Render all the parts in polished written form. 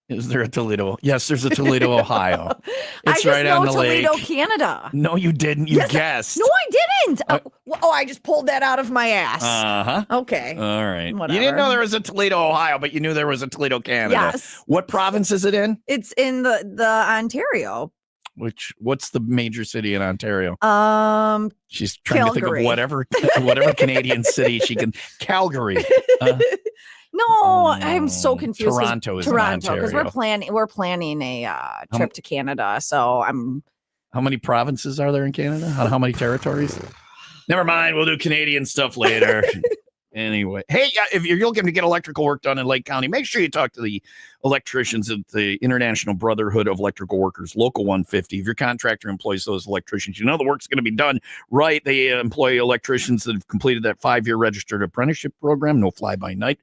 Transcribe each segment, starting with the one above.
Is there a Toledo? Yes, there's a Toledo, Ohio. It's I right just on know the Toledo, lake. Canada. No, you didn't. You guessed. No, I didn't. I just pulled that out of my ass. Uh-huh. Okay. All right. Whatever. You didn't know there was a Toledo, Ohio, but you knew there was a Toledo, Canada. Yes. What province is it in? It's in the Ontario. What's the major city in Ontario? She's trying Calgary. to think of whatever Canadian city she can. Calgary. No, I'm so confused. Toronto is Toronto, because Ontario. we're planning a trip to Canada. So I'm. How many provinces are there in Canada? How many territories? Never mind. We'll do Canadian stuff later. Anyway, hey, if you're looking to get electrical work done in Lake County, make sure you talk to the electricians at the International Brotherhood of Electrical Workers, Local 150. If your contractor employs those electricians, you know the work's going to be done right. They employ electricians that have completed that 5-year registered apprenticeship program, no fly-by-night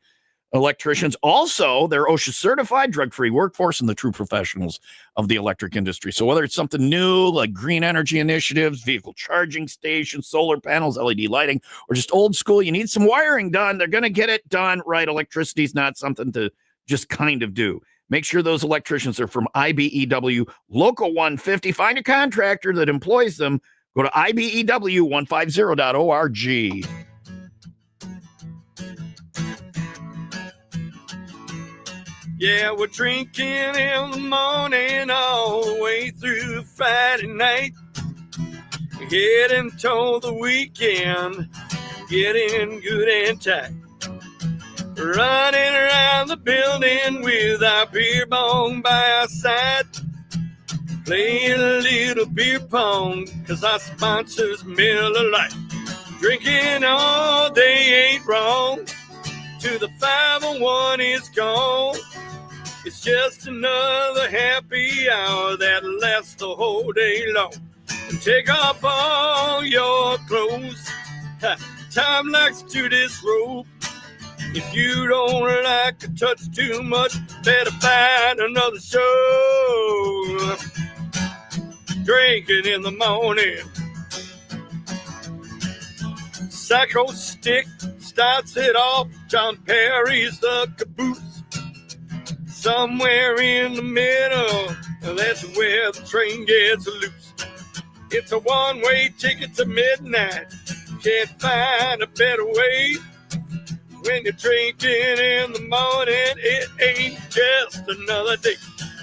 electricians. Also, they're OSHA certified, drug-free workforce, and the true professionals of the electric industry. So whether it's something new like green energy initiatives, vehicle charging stations, solar panels, LED lighting, or just old school, you need some wiring done, they're going to get it done right. Electricity is not something to just kind of do. Make sure those electricians are from IBEW Local 150. Find a contractor that employs them. Go to IBEW150.org. Yeah, we're drinking in the morning all the way through Friday night. Heading toward the weekend, getting good and tight. Running around the building with our beer bong by our side. Playing a little beer pong, cause our sponsor's Miller Lite. Drinking all day ain't wrong, till the 501 is gone. It's just another happy hour that lasts the whole day long. And take off all your clothes. Time likes to disrobe. If you don't like to touch too much, better find another show. Drinking in the morning. Psycho Stick starts it off. John Perry's the caboose. Somewhere in the middle, that's where the train gets loose. It's a one-way ticket to midnight. Can't find a better way. When you're drinking in the morning, it ain't just another day.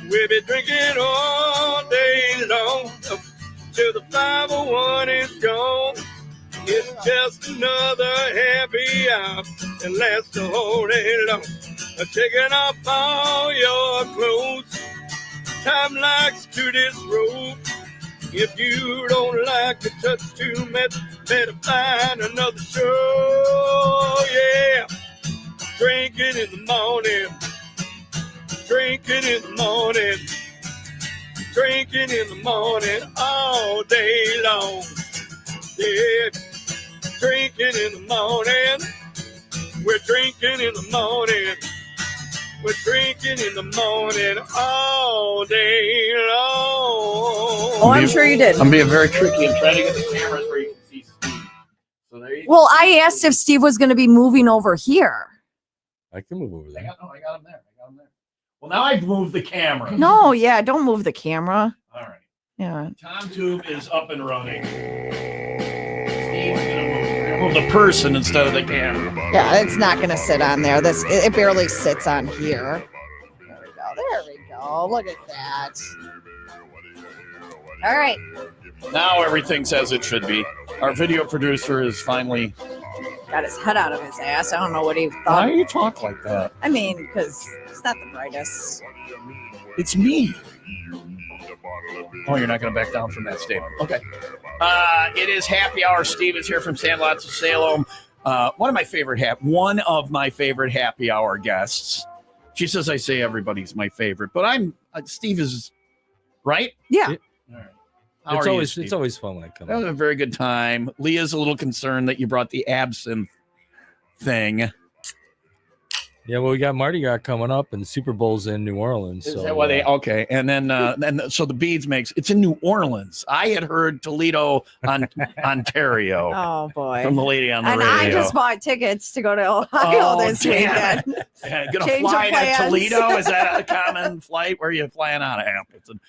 We'll be drinking all day long till the 501 is gone. It's just another happy hour that lasts the whole day long. Taking off all your clothes. Time likes to disrobe. If you don't like to touch too much, better find another show. Yeah, drinking in the morning. Drinking in the morning. Drinking in the morning all day long. Yeah, drinking in the morning. We're drinking in the morning. We're drinking in the morning all day long. Oh, I'm sure you did. I'm being very tricky and trying to get the cameras where you can see Steve. So there you Well, I asked if Steve was going to be moving over here. I can move over there. I got him there. Well, now I've moved the camera. No, yeah, don't move the camera. All right. Yeah. Tom Tube is up and running. Steve's gonna move the person instead of the camera. Yeah, it's not going to sit on there. It barely sits on here. There we go. There we go. Look at that. All right. Now everything's as it should be. Our video producer is finally. Got his head out of his ass. I don't know what he Why thought. do you talk like that? I mean, because he's not the brightest. It's me. Oh, you're not going to back down from that statement. Okay. It is happy hour. Steve is here from Sandlots of Salem. One of my favorite happy hour guests. She says I say everybody's my favorite, but Steve is right. Yeah. All right. How are you, Steve? It's always fun when I come. I had a very good time. Leah's a little concerned that you brought the absinthe thing. Yeah, well, we got Mardi Gras coming up, and the Super Bowl's in New Orleans. Is so, that why they? Okay, and then so the beads makes it's in New Orleans. I had heard Toledo, Ontario, Oh boy. from the lady on the And radio. I just bought tickets to go to Ohio this damn weekend. it. Gonna Change of fly to plans. Toledo? Is that a common flight? Where are you flying out of Appleton?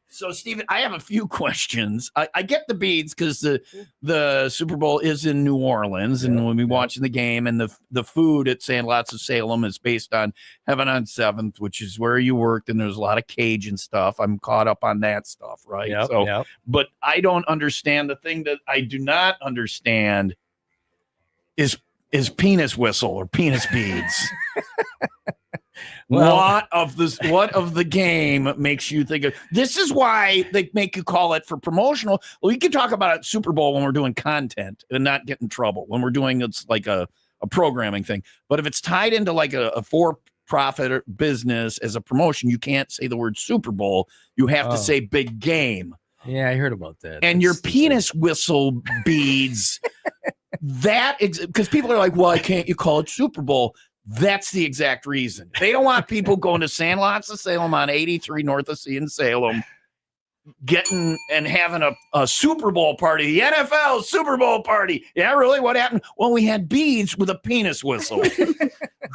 So, Stephen, I have a few questions. I get the beads because the Super Bowl is in New Orleans, and we'll be watching the game, and the food at Sandlots of Salem is based on Heaven on 7th, which is where you worked, and there's a lot of Cajun stuff. I'm caught up on that stuff, right? But I don't understand. The thing that I do not understand is penis whistle or penis beads. Well, what of the game makes you think of this? Is why they make you call it for promotional. Well, you can talk about it Super Bowl when we're doing content and not get in trouble when we're doing it's like a programming thing. But if it's tied into like a for-profit business as a promotion, you can't say the word Super Bowl. You have to say big game. Yeah, I heard about that. And your penis whistle beads, because people are like, why can't you call it Super Bowl? That's the exact reason. They don't want people going to Sandlots of Salem on 83 North of C in Salem, getting and having a Super Bowl party, the NFL Super Bowl party. Yeah, really? What happened? Well, we had beads with a penis whistle.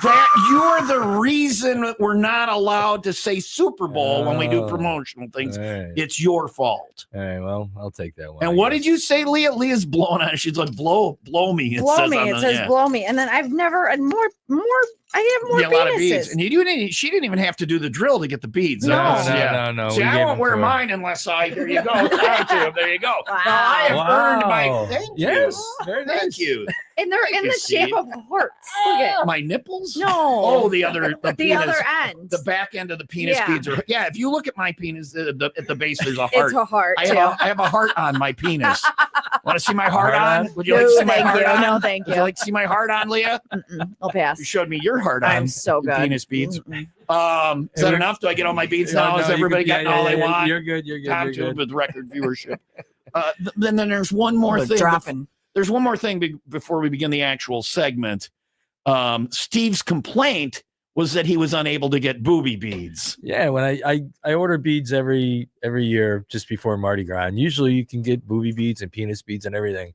That you're the reason that we're not allowed to say Super Bowl when we do promotional things. Right. It's your fault. All right, well, I'll take that one. And what did you say, Leah? Leah's blowing on it. She's like, blow me. Blow me. It says blow me. And then I've never, and more, I have more a lot of beads. penises. And she didn't even have to do the drill to get the beads. No. No. See, I won't wear mine unless there you go. There you go. Wow. Now, I have earned my, thank Yes, you. very nice. Thank you. And they're in you, the shape Steve. of hearts. Look at My nipples? No. Oh, the the penis. other end. The back end of the penis beads are. Yeah, if you look at my penis at the base, there's a heart. It's a heart, I have a heart on my penis. Want to see my heart Heart on? Would you like to see my thank heart you. on? No, thank Would you. you like to see my heart on, Leah? I'll pass. You showed me your heart on. I'm so good. Penis beads. Is that enough? Do I get all my beads now? Is everybody getting all they want? You're good. Tom Tube with record viewership. Then there's one more thing. Dropping. There's one more thing before we begin the actual segment. Steve's complaint was that he was unable to get booby beads. Yeah, when I order beads every year just before Mardi Gras, and usually you can get booby beads and penis beads and everything,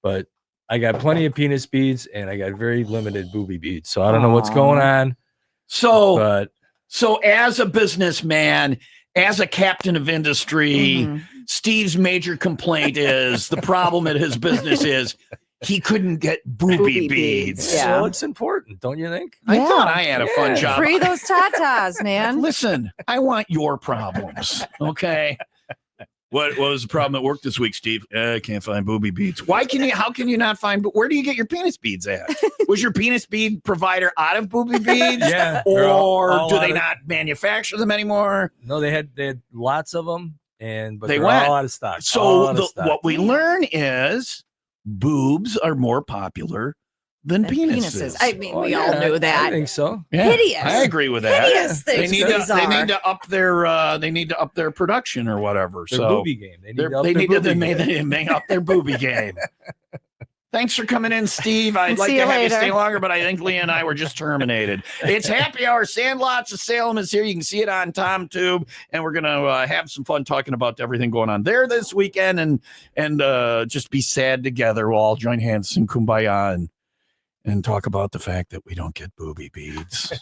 but I got plenty of penis beads and I got very limited booby beads. So I don't know what's going on. So as a businessman, as a captain of industry, Steve's major complaint is the problem at his business is he couldn't get booby beads. Yeah. So it's important, don't you think? I thought I had a fun job. Free those tatas, man. Listen, I want your problems. Okay. What was the problem at work this week, Steve? I can't find booby beads. How can you not find, where do you get your penis beads at? Was your penis bead provider out of booby beads? Yeah. Or do they not manufacture them anymore? No, they had lots of them, but they they're went all out of stock. So what we learn is boobs are more popular than penises. I mean, we all knew that. I think so. Yeah, Hideous. I agree with that. Hideous things They need to up their production or whatever. Their so booby game. they need to up their booby game. Thanks for coming in, Steve. I'd like to have you stay longer, but I think Leah and I were just terminated. It's Happy Hour. Sandlots of Salem is here. You can see it on Tom Tube, and we're gonna have some fun talking about everything going on there this weekend, and just be sad together. We'll all join hands in kumbaya and talk about the fact that we don't get booby beads.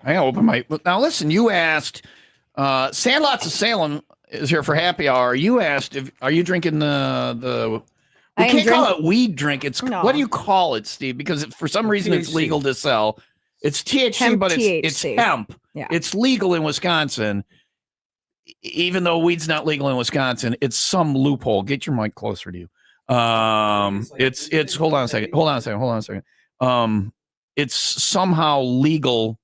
I gotta open my. Now listen, you asked. Sandlots of Salem is here for happy hour. You asked if are you drinking the. We I am can't call it weed drink. It's No. what do you call it, Steve? Because for some reason it's THC. legal to sell. It's THC, Hemp but it's THC. hemp. Yeah. It's legal in Wisconsin. Even though weed's not legal in Wisconsin, it's some loophole. Get your mic closer to you. It's hold on a second. It's somehow legal,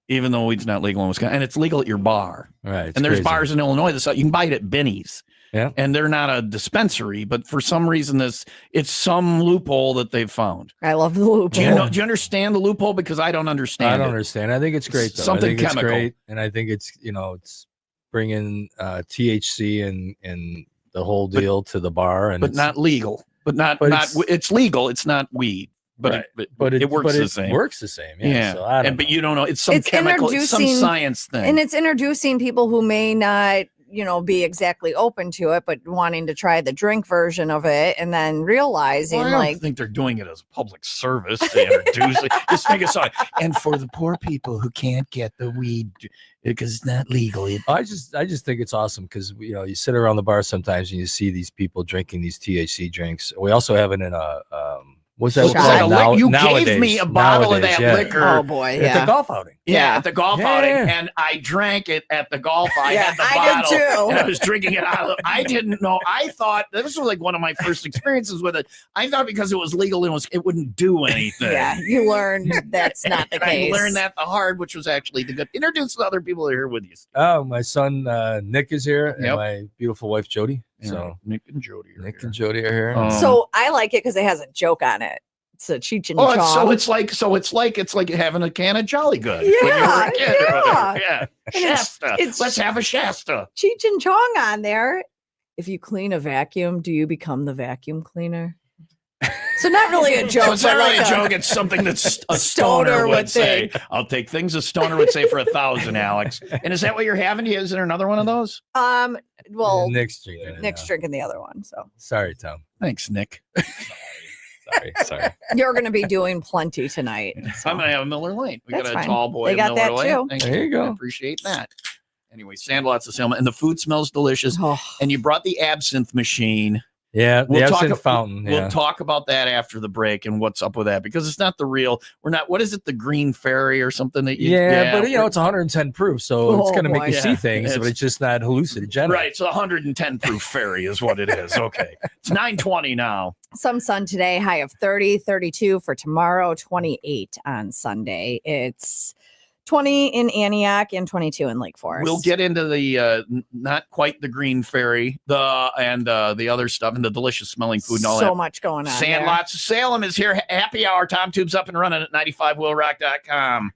even though weed's not legal in Wisconsin, and it's legal at your bar. Right. And there's bars in Illinois that you can buy it at Benny's. Yeah. And they're not a dispensary, but for some reason it's some loophole that they've found. I love the loophole. Do you understand the loophole? Because I don't understand. I don't understand. I think it's great though. Something I think chemical. It's great, and I think it's it's bringing THC and the whole deal to the bar, and but not legal. But it's legal. It's not weed. But right. it works the same. Works the same. Yeah. So I don't but know. you don't know. It's some chemical. It's some science thing. And it's introducing people who may not, be exactly open to it, but wanting to try the drink version of it, and then realizing I don't think they're doing it as a public service. They introduce it. Just make a song. And for the poor people who can't get the weed because it's not legal. I just think it's awesome because you sit around the bar sometimes and you see these people drinking these THC drinks. We also have it in a what's that Shot. called You nowadays? gave me a bottle of that liquor. Oh boy, At the golf outing. Yeah, at the golf outing, Yeah. and I drank it at the golf. I Yeah, had the I bottle, did too. and I was drinking it. I didn't know. I thought this was like one of my first experiences with it. I thought because it was legal, it wouldn't do anything. Yeah, you learned that's not the And case. I learned that the hard, which was actually the good. Introduce the other people that are here with you. Oh, my son Nick is here, and Yep. my beautiful wife Jody. Yeah, So Nick and Jody are Nick here. and Jody are here. So I like it because it has a joke on it. It's a Cheech and Oh, Chong. it's like having a can of Jolly Good. when you were Yeah, a kid or whatever. Yeah. And it's- Shasta. it's- Let's have a Shasta. Cheech and Chong on there. If you clean a vacuum, do you become the vacuum cleaner? So not really a joke. So it's not but really like a joke. It's something that a stoner stoner would would say. think. I'll take things a stoner would say for 1,000, Alex. And is that what you're having? Is there another one of those? Well, Nick's drinking it Nick's now. drinking the other one. So Sorry, Tom. Thanks, Nick. Sorry. you're going to be doing plenty tonight. So. I'm going to have a Miller Lite. We That's got a fine. tall boy They of got Miller that Lite. too. Thank There you go. I appreciate that. Anyway, Sandlots of Salem. And the food smells delicious. Oh, And you brought the absinthe machine. Yeah, the We'll talk- absinthe fountain. Yeah. We'll talk about that after the break and what's up with that because it's not the real. We're not. What is it? The Green Fairy or something that you? But it's 110 proof, so it's Oh, going to make boy. you see Yeah, things, but it's- it's just not hallucinogenic. Right. So 110 proof fairy is what it is. Okay. It's 9:20 now. some sun today, high of 30, 32 for tomorrow, 28 on Sunday. It's 20 in Antioch and 22 in Lake Forest. We'll get into the not quite the Green Fairy, the other stuff and the delicious smelling food and all so that. much going on. there. Sandlots of Salem is here. Happy hour. Tom Tube's up and running at 95willrock.com.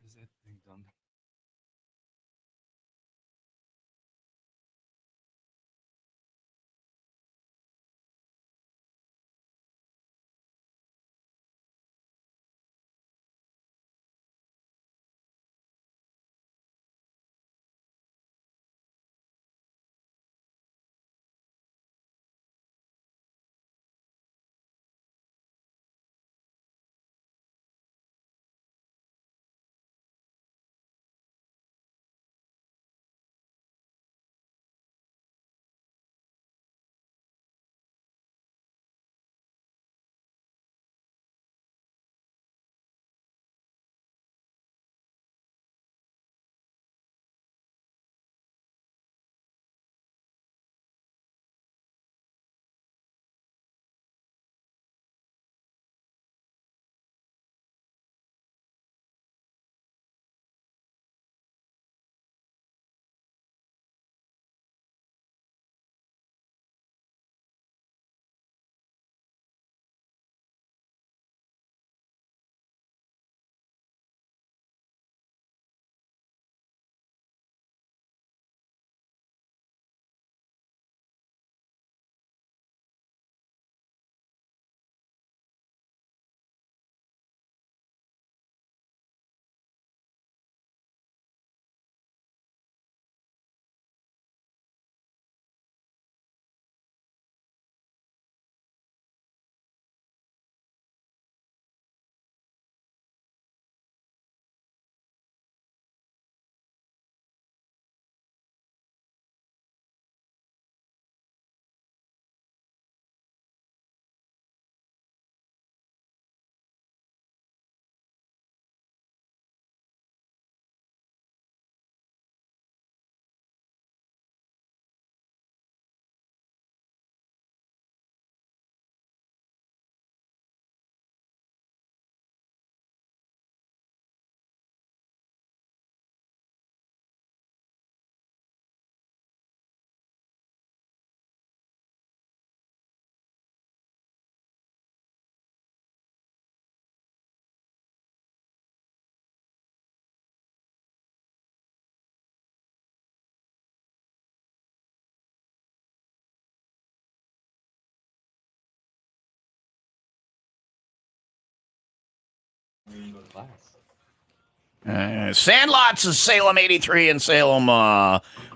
Sandlots of Salem 83 in Salem,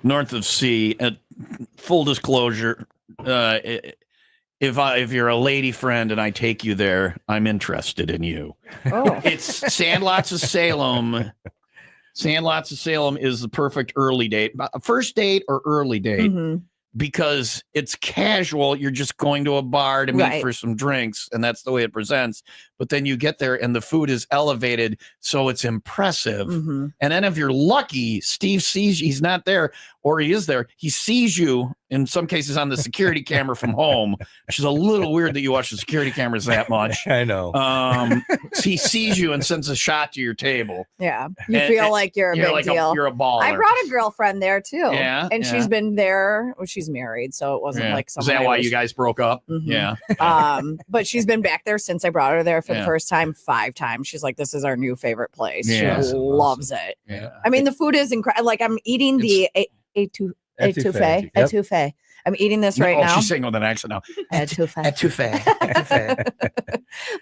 north of C. Full disclosure, if you're a lady friend and I take you there, I'm interested in you. Oh, It's Sandlots of Salem. Sandlots of Salem is the perfect early date, first date or early date, mhm. because it's casual. You're just going to a bar to meet Right. for some drinks, and that's the way it presents. But then you get there and the food is elevated, so it's impressive. Mhm. And then if you're lucky, Steve sees you, he's not there, or he is there. He sees you in some cases on the security camera from home, which is a little weird that you watch the security cameras that much. I know. So he sees you and sends a shot to your table. Yeah, you And- feel and like you're a You're big like deal. you're a baller. I brought a girlfriend there too. Yeah, and yeah. she's been there. Well, she's married, so it wasn't Yeah. like Is someone. that I why was- you guys broke up? Mhm. Yeah. But she's been back there since I brought her there for Yeah. the first time 5 times. She's like, "This is our new favorite place." Yeah. She loves it. Yeah. I mean, the food is incredible. Like I'm eating the etouffee. Yep. Etouffee. I'm eating this right now. She's saying with an accent now. Etouffee. Etouffee.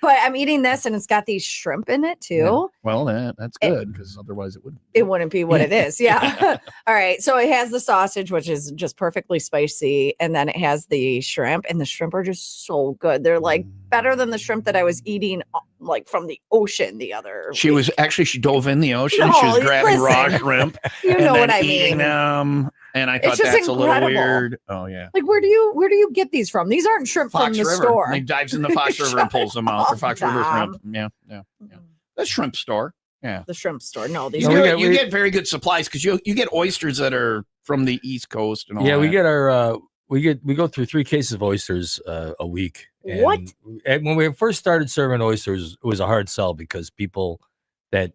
But I'm eating this, and it's got these shrimp in it too. Well, that's good because otherwise it wouldn't. It wouldn't be what it is. Yeah. All right. So it has the sausage, which is just perfectly spicy. And then it has the shrimp, and the shrimp are just so good. They're like better than the shrimp that I was eating like from the ocean the other She was actually, she dove in the ocean. No, She was grabbing raw listen. shrimp You and know then what I eating mean. them. And I thought just that's a little incredible. weird. Oh, yeah. Like where do you get these from? These aren't shrimp Fox from the River. store. And he dives in the Fox River and pulls them out. Or up, Fox River Tom. shrimp. Yeah. The shrimp store. Yeah. The shrimp store. No, these You, No, are get, we you get- get very good supplies because you get oysters that are from the East Coast and all Yeah, that. we get our we go through 3 cases of oysters a week. What? And when we first started serving oysters, it was a hard sell because people that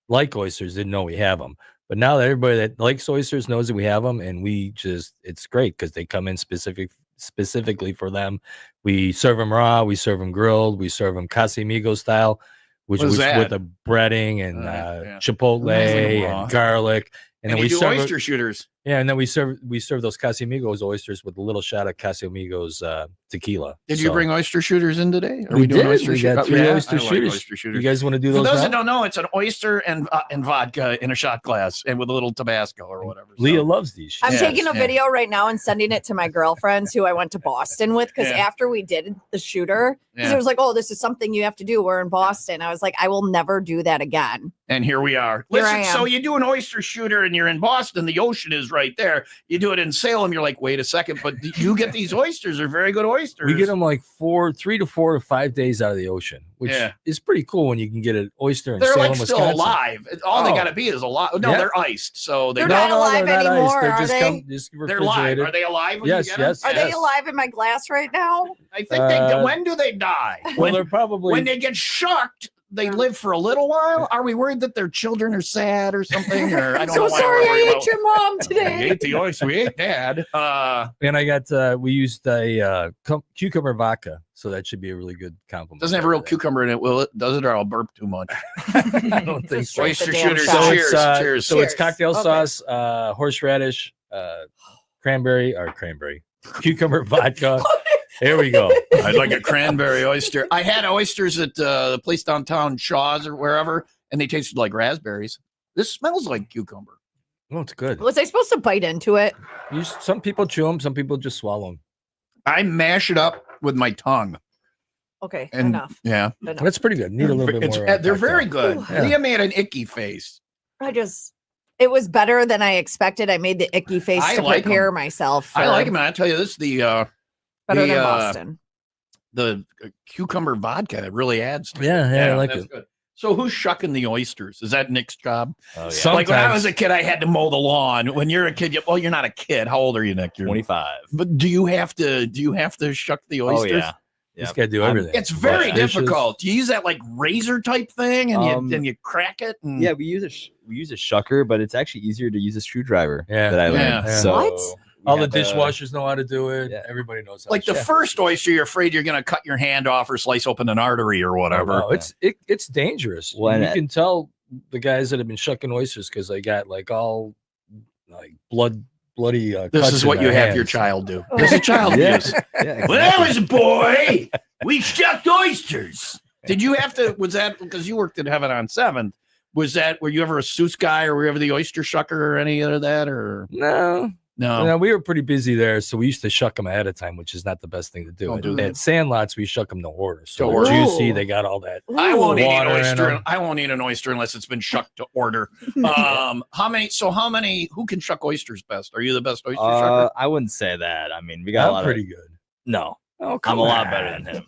like oysters didn't know we have them. But now that everybody that likes oysters knows that we have them, and it's great because they come in specifically for them. We serve them raw, we serve them grilled, we serve them Casamigo style, which What is was that? with a breading and Yeah. chipotle Nice raw. and garlic. And then you we do serve oyster shooters. yeah, and then we serve those Casamigos oysters with a little shot of Casamigos tequila. Did you So, bring oyster shooters in today? Are We doing did. oyster We got shooters? 3 oyster I like shooters. oyster you shooters. guys want to do For those? those that now? don't know, it's an oyster and vodka in a shot glass and with a little Tabasco or whatever. So- Leah loves these. I'm Yes, taking a yeah. video right now and sending it to my girlfriends who I went to Boston with because Yeah. after we did the shooter, because Yeah. it was like, oh, this is something you have to do. We're in Boston. I was like, I will never do that again. And here we are. Here Listen, I am. so you do an oyster shooter and you're in Boston, the ocean is right there. You do it in Salem, you're like, wait a second, but you get these oysters, they're very good oysters. We get them like 3 to 4 to 5 days out of the ocean, which Yeah. is pretty cool when you can get an oyster in They're Salem, like still Wisconsin. alive. All they Oh. gotta be is alive. No, Yeah. they're iced. So They're not alive not anymore, They're are just they? just they're live. refrigerated. Are they alive? When you Yes, get 'em? yes. Are they alive in my glass right now? I think they. Uh, When do they die? Well, When, they're probably when they get shocked, they live for a little while. Are we worried that their children are sad or something? Or I don't So know. why sorry we're worried I about- ate your mom We today. ate the oyster. We ate dad. and I got we used a cucumber vodka, so that should be a really good compliment. Doesn't have a real cucumber in it, will it? Does it? Or I'll burp too much. I don't think Just so. drink the Oyster damn shooters. shot. So Cheers, it's cheers. So it's Cheers. cocktail Okay. sauce, horseradish, cranberry, cucumber vodka. There we go. I'd like a cranberry oyster. I had oysters at the place downtown, Shaw's or wherever, and they tasted like raspberries. This smells like cucumber. Oh, it's good. Was I supposed to bite into it? Some people chew them, some people just swallow them. I mash it up with my tongue. Okay, And enough. yeah, Enough. That's pretty good. Need a little bit It's- more. they're cocktail. very good. Yeah. Leah made an icky face. It was better than I expected. I made the icky face I to like 'em. prepare myself. I for like them. I tell you this, better the, than Boston. the cucumber vodka it really adds to it. Yeah, I like that's it. good. So who's shucking the oysters? Is that Nick's job? Oh, Some- Like when I Sometimes. was a kid, I had to mow the lawn. When you're a kid, you're not a kid. How old are you, Nick? You're 25. But do you have to shuck the oysters? Oh, yeah. Just Yep. gotta do I'm- everything. It's very Wash dishes. difficult. Do you use that like razor type thing and you crack it? And... Yeah, we use a shucker, but it's actually easier to use a screwdriver. Yeah. that I learned. Yeah. So What? we All the have to- dishwashers know how to do it. Yeah. Everybody knows how. Like to the do it. first oyster, you're afraid you're going to cut your hand off or slice open an artery or whatever. No, it's dangerous. When you it- can tell the guys that have been shucking oysters because they got like all like bloody. This cuts is in what their you have your hands. child do. This is child Yeah. use. Yeah, When I exactly. was a boy, we shucked oysters. Did you have to? Was that because you worked at Heaven on 7th? Was that were you ever a Seuss guy or were you ever the oyster shucker or any of that or No. no? No, we were pretty busy there, so we used to shuck them ahead of time, which is not the best thing to do. Don't do At Sandlots, we shuck them to order. So To they're order. juicy, Ooh. they got all that. I won't eat an Water in oyster. 'em. I won't eat an oyster unless it's been shucked to order. How many? Who can shuck oysters best? Are you the best oyster shucker? I wouldn't say that. I mean, we got a I'm lot pretty of good. no. Oh, I'm come a lot on. better than him.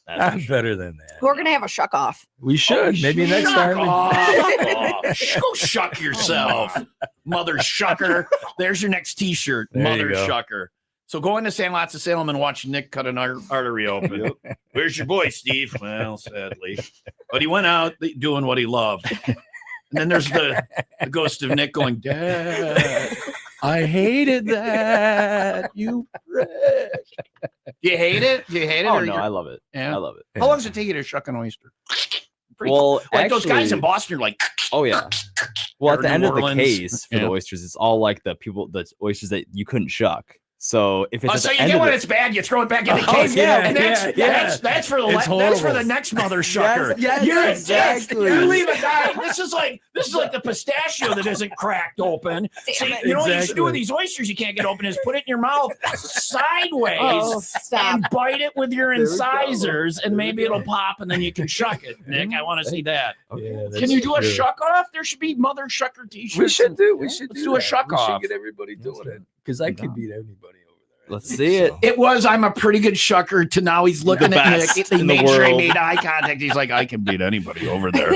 That's for I'm sure. better than that. We're gonna have a shuck off. We should. Maybe next Shuck time. off. Go shuck yourself, mother shucker. There's your next T-shirt, There you mother go. shucker. So go into Sandlots of Salem and watch Nick cut an artery open. Where's your boy, Steve? Well, sadly, but he went out doing what he loved. And then there's the ghost of Nick going, Dad, I hated that. You prick. You hate it? Do you hate it? Oh or no, you're- I love it. yeah. I love it. How long does it take you to shuck an oyster? Pretty Well, like those guys in actually- Boston are like, Oh yeah. Well, at Or the New end of the Orleans. case for Yeah. the oysters, it's all like the oysters that you couldn't shuck. So if it's oh, at so the you end get of when the, it's bad, you throw it back in the Oh, case. yeah, and that's, yeah. that's for the It's that's for the horrible. next mother shucker. Yes, You're a exactly. dick. You leave a guy. This is like the pistachio that isn't cracked open. So Damn it. you know what you should do with Exactly. these oysters you can't get open is put it in your mouth sideways Oh, stop. and bite it with your There we go. incisors, and There we maybe go. it'll pop, and then you can shuck it. Nick, I want to see that. Yeah, Can you do a true. shuck off? There should be mother shucker T-shirts. We should do. We should Let's do a that. shuck we off. should get everybody doing it because I could beat anybody over there. I Let's think see it. so. It was, I'm a pretty good shucker, to now he's looking The at best Nick. He in the made sure he world. made eye contact. He's like, I can beat anybody over there.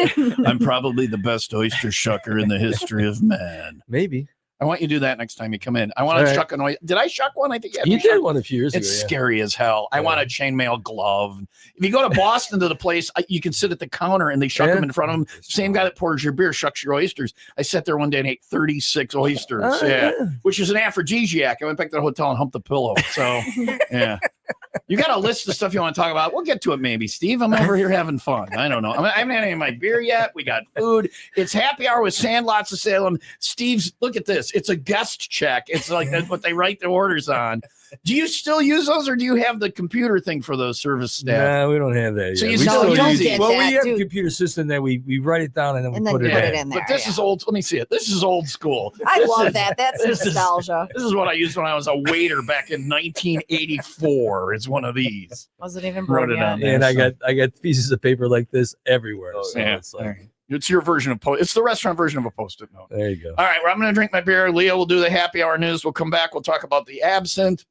I'm probably the best oyster shucker in the history of man. Maybe I want you to do that next time you come in. I want All to right. shuck an oyster. Did I shuck one? I think you did one a few years It's ago. scary as hell. I Yeah. want a chainmail glove. If you go to Boston to the place, you can sit at the counter and they shuck Yeah. them in front of them. Same guy that pours your beer shucks your oysters. I sat there one day and ate 36 oysters. Oh, yeah. yeah. Which is an aphrodisiac. I went back to the hotel and humped the pillow. So, yeah. You got a list of stuff you want to talk about. We'll get to it maybe, Steve. I'm over here having fun. I don't know. I haven't had any of my beer yet. We got food. It's happy hour with Sandlots of Salem. Steve's, look at this. It's a guest check. It's like that's what they write the orders on. Do you still use those, or do you have the computer thing for those service staff? Nah, we don't have that. So yet. you We still still don't use get it. Well, that, we have dude. a computer system that we write it down and then And we then put you it put in. it in there. But this yeah. is old. Let me see it. This is old school. I This love is- that. That's this is- nostalgia. This is what I used when I was a waiter back in 1984. It's one of these. Wasn't even Wrote born it yet. on there. And so- I got pieces of paper like this everywhere. Oh, so Yeah. it's like, It's your version of it's the restaurant version of a Post-it note. there you go. All right, well, I'm going to drink my beer. Leah will do the happy hour news. We'll come back. We'll talk about the absinthe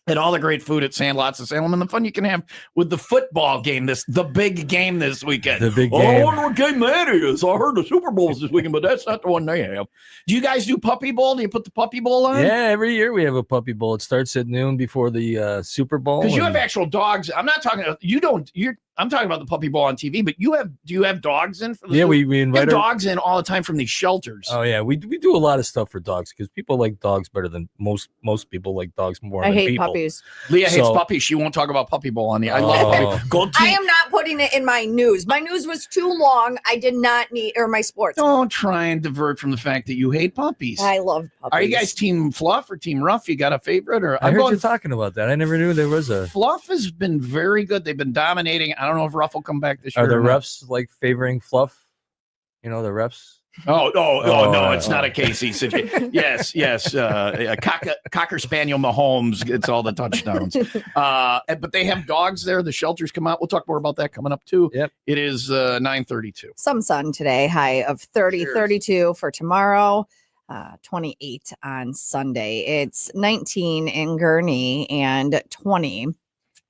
and all the great food at Sandlots of Salem and the fun you can have with the football game, the big game this weekend. The big Oh, I game. wonder what game that is. I heard the Super Bowl's this weekend, but that's not the one they have. Do you guys do Puppy Bowl? Do you put the Puppy Bowl on? Yeah, every year we have a puppy bowl. It starts at noon before the Super Bowl. Because you have and- actual dogs. I'm not talking. You don't. I'm talking about the Puppy Bowl on TV. But you have. Do you have dogs in for the? yeah, Super- we You have invite our, dogs in all the time from these shelters. Oh yeah, we do a lot of stuff for dogs because people like dogs better than most people like dogs more I than hate people. puppies. Leah hates So- puppies. She won't talk about Puppy Bowl on the. I love Oh. Puppy. Go I team. am not putting it in my news. My news was too long. I did not need, or my sports. Don't try and divert from the fact that you hate puppies. I love puppies. Are you guys team Fluff or team Rough? You got a favorite? Or I I'm heard going you talking about that. I never knew there was a. Fluff has been very good. They've been dominating. I don't know if Rough will come back this year. Are the or not. refs like favoring Fluff? You know the refs. Oh, no, it's Oh. not a Casey situation. yes. A Cocker Spaniel Mahomes gets all the touchdowns. But they have dogs there. The shelters come out. We'll talk more about that coming up too. Yep. It is 9:32. Some sun today, high of 30, Cheers. 32 for tomorrow, 28 on Sunday. It's 19 in Gurnee and 20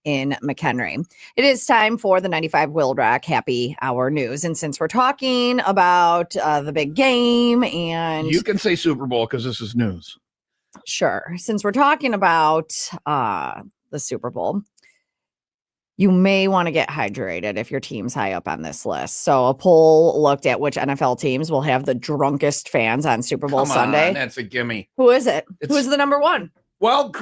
in McHenry. It is time for the 95 WIIL Rock Happy Hour News. And since we're talking about the big game and You can say Super Bowl because this is news. sure, since we're talking about the Super Bowl, you may want to get hydrated if your team's high up on this list. So a poll looked at which NFL teams will have the drunkest fans on Super Bowl Come Sunday. on, that's a gimme. Who is it? It's- Who's the number one? Well,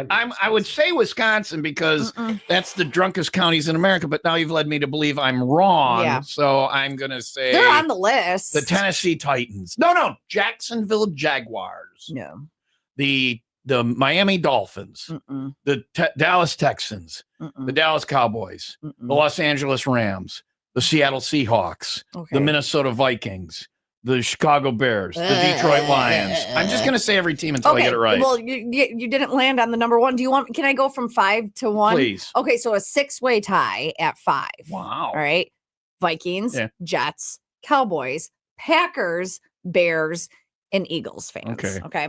I would say Wisconsin because Mm-mm. that's the drunkest counties in America. But now you've led me to believe I'm wrong. Yeah. So I'm gonna say They're on the list. the Tennessee Titans. No, Jacksonville Jaguars. No. The Miami Dolphins. Mm-mm. The Dallas Texans. The Mm-mm. Dallas Cowboys. The Mm-mm. Los Angeles Rams. the Seattle Seahawks, Okay. the Minnesota Vikings, the Chicago Bears, the Detroit Lions. I'm just going to say every team until I get it right. Well, you didn't land on the number one. Can I go from 5 to 1? Please. Okay, so a 6-way tie at 5. Wow. All right. Vikings, Yeah. Jets, Cowboys, Packers, Bears, and Eagles fans. Okay.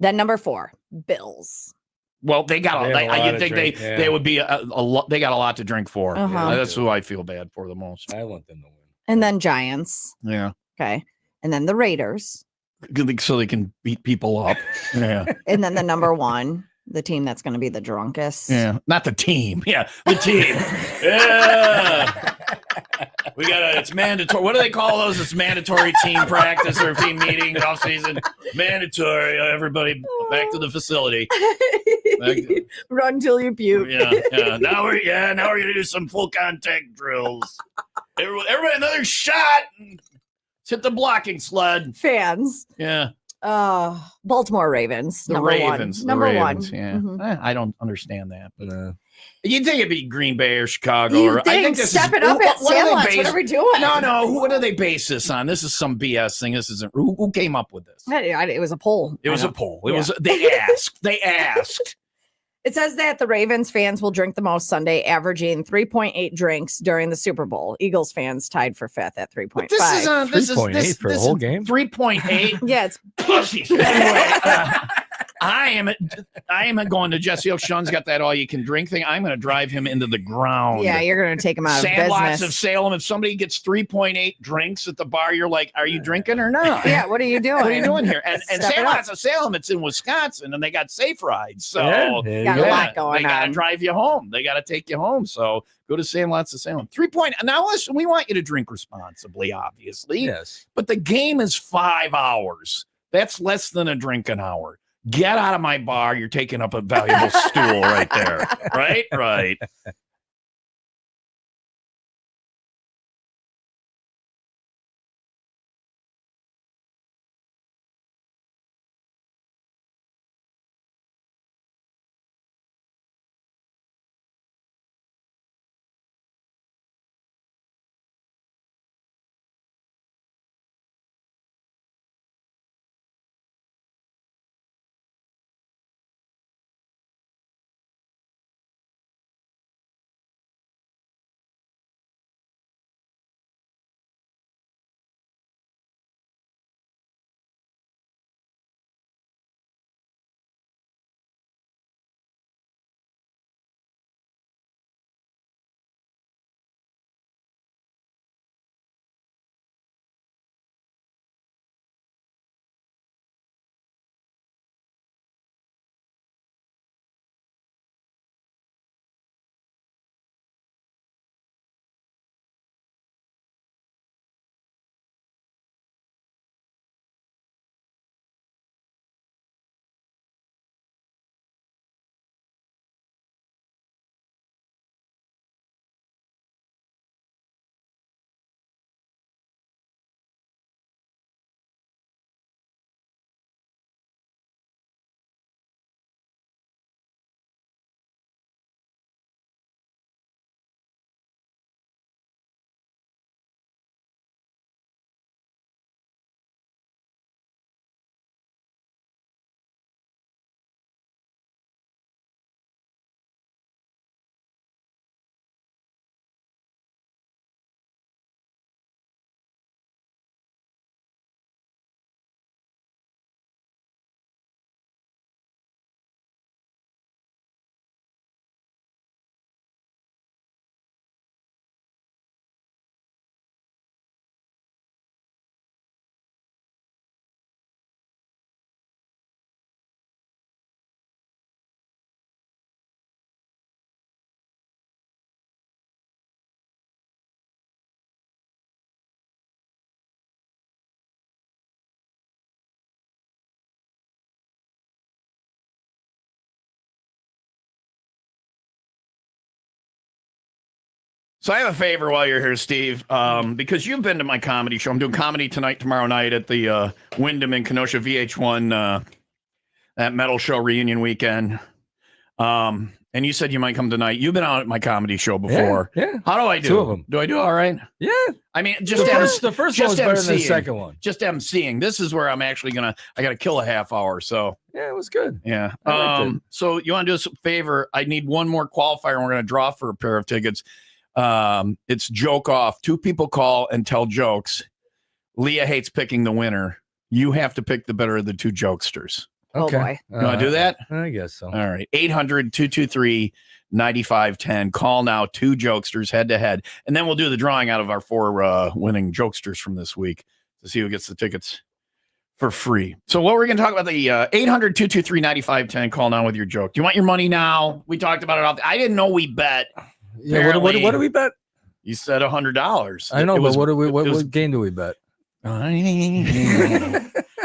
Then number 4, Bills. Well, they got They have a lot you'd to think drink, they would be a lot. They got a lot to drink for. Uh-huh. That's who I feel bad for the most. I want them to win. And then Giants. Yeah. Okay. And then the Raiders. So they can beat people up. Yeah. And then the number 1, the team that's going to be the drunkest. Yeah. Not the team. Yeah. The team. Yeah. It's mandatory. What do they call those? It's mandatory team practice or team meeting off season. Mandatory. Everybody back to the facility. Run till you puke. Yeah. Now we're gonna do some full contact drills. Everybody another shot. Let's hit the blocking sled. Fans. Yeah. Baltimore Ravens. The number Ravens. 1. Number 1. Yeah. Mhm. I don't understand that. But you'd think it'd be Green Bay or Chicago. You I think think step it up at Sandlots. What are we doing? No. What do they base this on? This is some BS thing. This isn't. Who came up with this? It was a poll. It was a poll. It was. They asked. They asked. It says that the Ravens fans will drink the most Sunday, averaging 3.8 drinks during the Super Bowl. Eagles fans tied for 5th at 3.5. But this is on. This is 3.8 for a whole game. 3.8. Yeah, it's Pussies. Anyway, I am going to Jesse O'Shawn's got that all you can drink thing. I'm going to drive him into the ground. yeah. You're gonna take them out of Sandlots business. of Salem. If somebody gets 3.8 drinks at the bar, you're like, are you drinking or not? Yeah. What are you doing? What are you doing here? And Step it Sandlots of Salem, it's in Wisconsin, and they got safe rides. So Got a lot going they got to on. drive you home. They got to take you home. So go to Sandlots of Salem. Now listen, we want you to drink responsibly, obviously. Yes. But the game is 5 hours. That's less than a drink an hour. Get out of my bar. You're taking up a valuable stool right there. Right. So I have a favor while you're here, Steve, because you've been to my comedy show. I'm doing comedy tonight, tomorrow night at the Wyndham in Kenosha VH1 that metal show reunion weekend. And And you said you might come tonight. You've been out at my comedy show before. Yeah. How do I do? 2 of them. Do I do all right? Yeah. I mean, just The first one was better than the second one. Just emceeing. This is where I'm actually I got to kill a half hour. So Yeah, it was good. yeah. I liked it. So you want to do us a favor? I need one more qualifier, and we're going to draw for a pair of tickets. It's joke off. 2 people call and tell jokes. Leah hates picking the winner. You have to pick the better of the 2 jokesters. Oh, boy. You want to do that? I guess so. All right. 800-223-9510. Call now. 2 jokesters head to head. And then we'll do the drawing out of our 4 winning jokesters from this week to see who gets the tickets for free. So what we're going to talk about, the 800-223-9510. Call now with your joke. Do you want your money now? We talked about it all. I didn't know we bet. Yeah, what do we bet? You said $100. I know, It was- but it was- what game do we bet?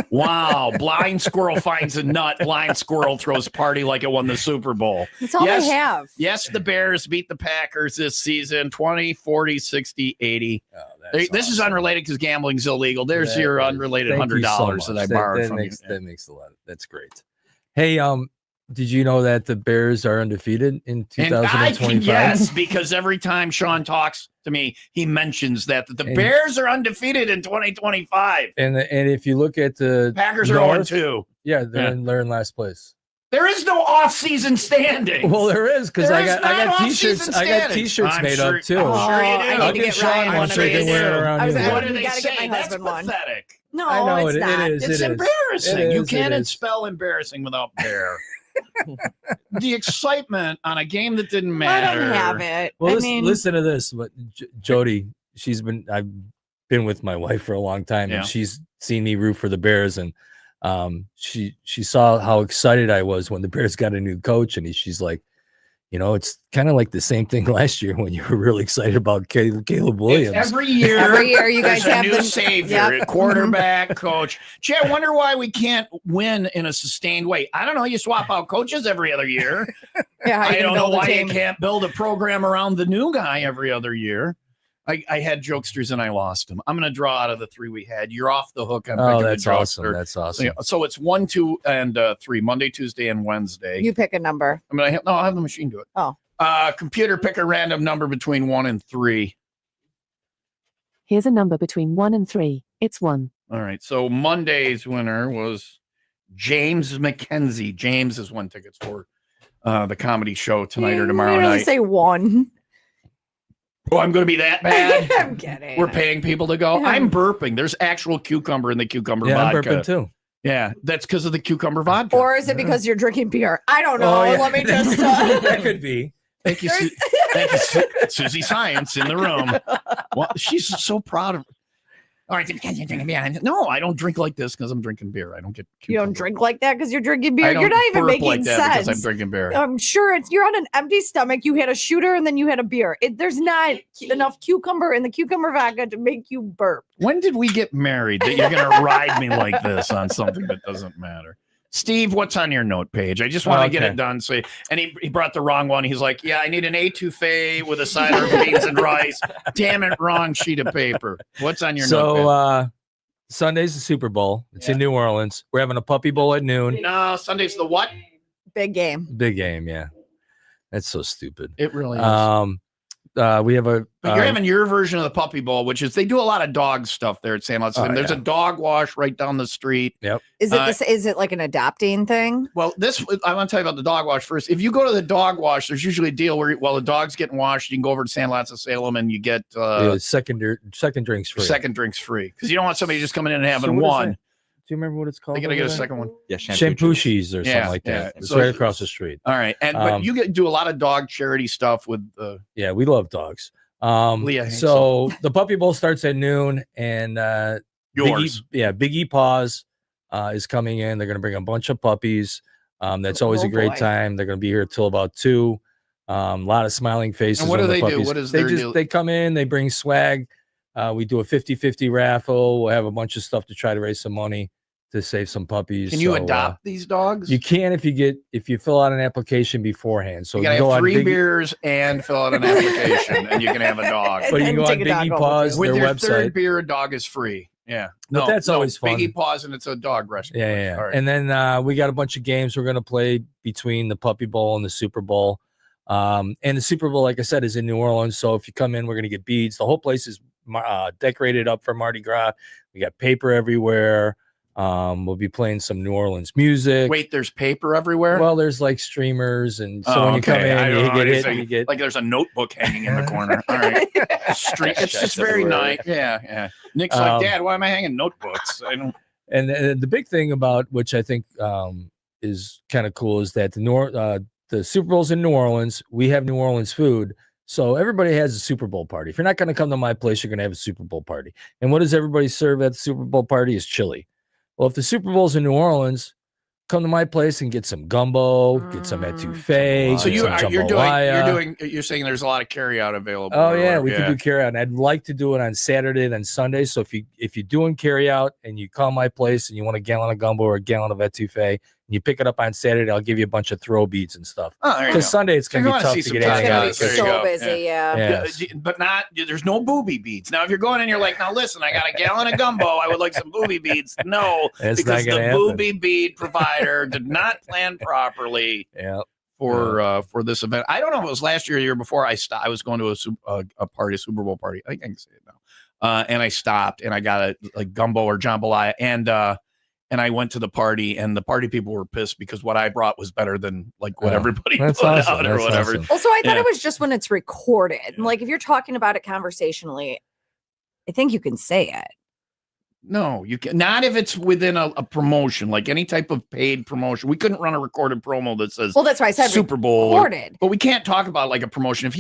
Wow. Blind squirrel finds a nut. Blind squirrel throws party like it won the Super Bowl. That's all Yes. they have. Yes, the Bears beat the Packers this season 20, 40, 60, 80. This is unrelated because gambling's illegal. There's your unrelated $100 that I borrowed from you. That makes a lot. That's great. Hey, did you know that the Bears are undefeated in And I 2025? yes, because every time Sean talks to me, he mentions that the And- Bears are undefeated in 2025. And if you look at the Packers are North, 0-2. yeah, they're in last place. There is no off-season standing. Well, there is because There I is got not t-shirts. off-season I got standings. t-shirts I'm made sure- up too. I'm sure you I do. need I'll to get get Sean Ryan one one so of he can these. wear it around I was you. gonna- What do You they gotta get say? my That's husband one. pathetic. No, I know it's it not. is. It's It embarrassing. It You is, can't it is. spell embarrassing without bear. The excitement on a game that didn't Let matter. them have it. Well, I listen, mean, listen to this. But Jody, I've been with my wife for a long time, Yeah. and she's seen me root for the Bears, and she saw how excited I was when the Bears got a new coach, and she's like, it's kind of like the same thing last year when you were really excited about Caleb Williams. Every year you guys there's a have new the savior, Yep. quarterback, coach. Gee, I wonder why we can't win in a sustained way. I don't know. You swap out coaches every other year. Yeah, how you I gonna don't know build a why you team? can't build a program around the new guy every other year. I had jokesters and I lost them. I'm going to draw out of the 3 we had. You're off the hook. I'm Oh, picking that's the awesome. jokester. That's awesome. So it's 1, 2, and 3. Monday, Tuesday, and Wednesday. You pick a number. I'll have the machine do it. Oh. Computer, pick a random number between 1 and 3. Here's a number between 1 and 3. It's 1. All right. So Monday's winner was James McKenzie. James has won tickets for the comedy show tonight or tomorrow Literally night. say 1. Oh, I'm going to be that bad. I'm kidding. We're paying people to go. Yeah. I'm burping. There's actual cucumber in the cucumber Yeah, I'm vodka. burping too. Yeah, that's because of the cucumber vodka. Or is it because you're drinking beer? I don't know. Oh, yeah. Let me just. That could be. Thank you, thank you, Susie Science in the room. Well, she's so proud of. All right, no, I don't drink like this because I'm drinking beer. I don't get. You don't cucumber. drink like that because you're drinking beer. I don't You're not even burp making like that because I'm sense. drinking beer. I'm sure you're on an empty stomach. You had a shooter and then you had a beer. There's not enough cucumber in the cucumber vodka to make you burp. When did we get married that you're going to ride me like this on something that doesn't matter? Steve, what's on your note page? I just want to get Okay. it done. So, and he brought the wrong one. He's like, yeah, I need an etouffee with a side of beans and rice. Damn it, wrong sheet of paper. What's on your note page? So Sunday's the Super Bowl. It's in New Orleans. We're having a Puppy Bowl at noon. No, Sunday's the what? Big game. Big game, yeah. That's so stupid. It really is. We have a But you're having your version of the Puppy Bowl, which is they do a lot of dog stuff there at Sandlots. Oh, And there's yeah. a dog wash right down the street. Is it is it like an adopting thing? Well, I want to tell you about the dog wash first. If you go to the dog wash, there's usually a deal where while the dog's getting washed, you can go over to Sandlots of Salem and you get second drinks free. second drinks free because you don't want somebody just coming in and So having what is one. that? Do you remember what it's called? They gotta over get a there? second one. Yeah, Shampoochies or something Yeah, like yeah. that. It's So- right across the street. All right, and but you do a lot of dog charity stuff with Yeah, we love dogs. Leah hates So the Puppy Bowl starts at noon, and yours. Big E Paws is coming in. They're going to bring a bunch of puppies. That's always Oh, a great boy. time. They're going to be here till about 2. A lot of smiling faces. And what on do the they do? puppies. What is they their just deal? they come in, they bring swag. We do a 50-50 raffle. We'll have a bunch of stuff to try to raise some money to save some puppies. Can you So, adopt these dogs? You can if you fill out an application beforehand. So You gotta go have on 3 Big E- beers and fill out an application, and you can have a dog. But you can And go on take a Big dog E home Paws, With their your website. third beer, a dog is free. Yeah, But that's always fun. Biggie Paws, and it's a dog rescue. Yeah, place. yeah. All right. And then we got a bunch of games we're going to play between the Puppy Bowl and the Super Bowl. And the Super Bowl, like I said, is in New Orleans. So if you come in, we're going to get beads. The whole place is decorated up for Mardi Gras. We got paper everywhere. We'll be playing some New Orleans music. Wait, there's paper everywhere? Well, there's like streamers, and so when you come in, you get hit, and you get like there's a notebook hanging in the corner. All right, it's just very nice. Yeah. Nick's like, Dad, why am I hanging notebooks? I don't. And the big thing about which I think is kind of cool is that the Super Bowl's in New Orleans. We have New Orleans food. So everybody has a Super Bowl party. If you're not going to come to my place, you're going to have a Super Bowl party. And what does everybody serve at the Super Bowl party is chili. Well, if the Super Bowl's in New Orleans, come to my place and get some gumbo, get some etouffee. So you're saying there's a lot of carryout available. Oh yeah, we can do carryout. And I'd like to do it on Saturday than Sunday. So if you're doing carryout and you call my place and you want a gallon of gumbo or a gallon of etouffee, and you pick it up on Saturday, I'll give you a bunch of throw beads and stuff. Because Sunday it's gonna be tough to get anything out. It's gonna be so busy, yeah. But there's no booby beads. Now if you're going and you're like, now listen, I got a gallon of gumbo, I would like some booby beads. No, because the booby bead provider did not plan properly. For this event. I don't know if it was last year or the year before. I was going to a party, a Super Bowl party. I think I can say it now. And I stopped and I got a gumbo or jambalaya, and I went to the party, and the party people were pissed because what I brought was better than like what everybody put out or whatever. Awesome. Also, I thought it was just when it's recorded. Like if you're talking about it conversationally, I think you can say it. No, you can not if it's within a promotion, like any type of paid promotion. We couldn't run a recorded promo that says, well, that's why I said Super Bowl recorded. But we can't talk about like a promotion.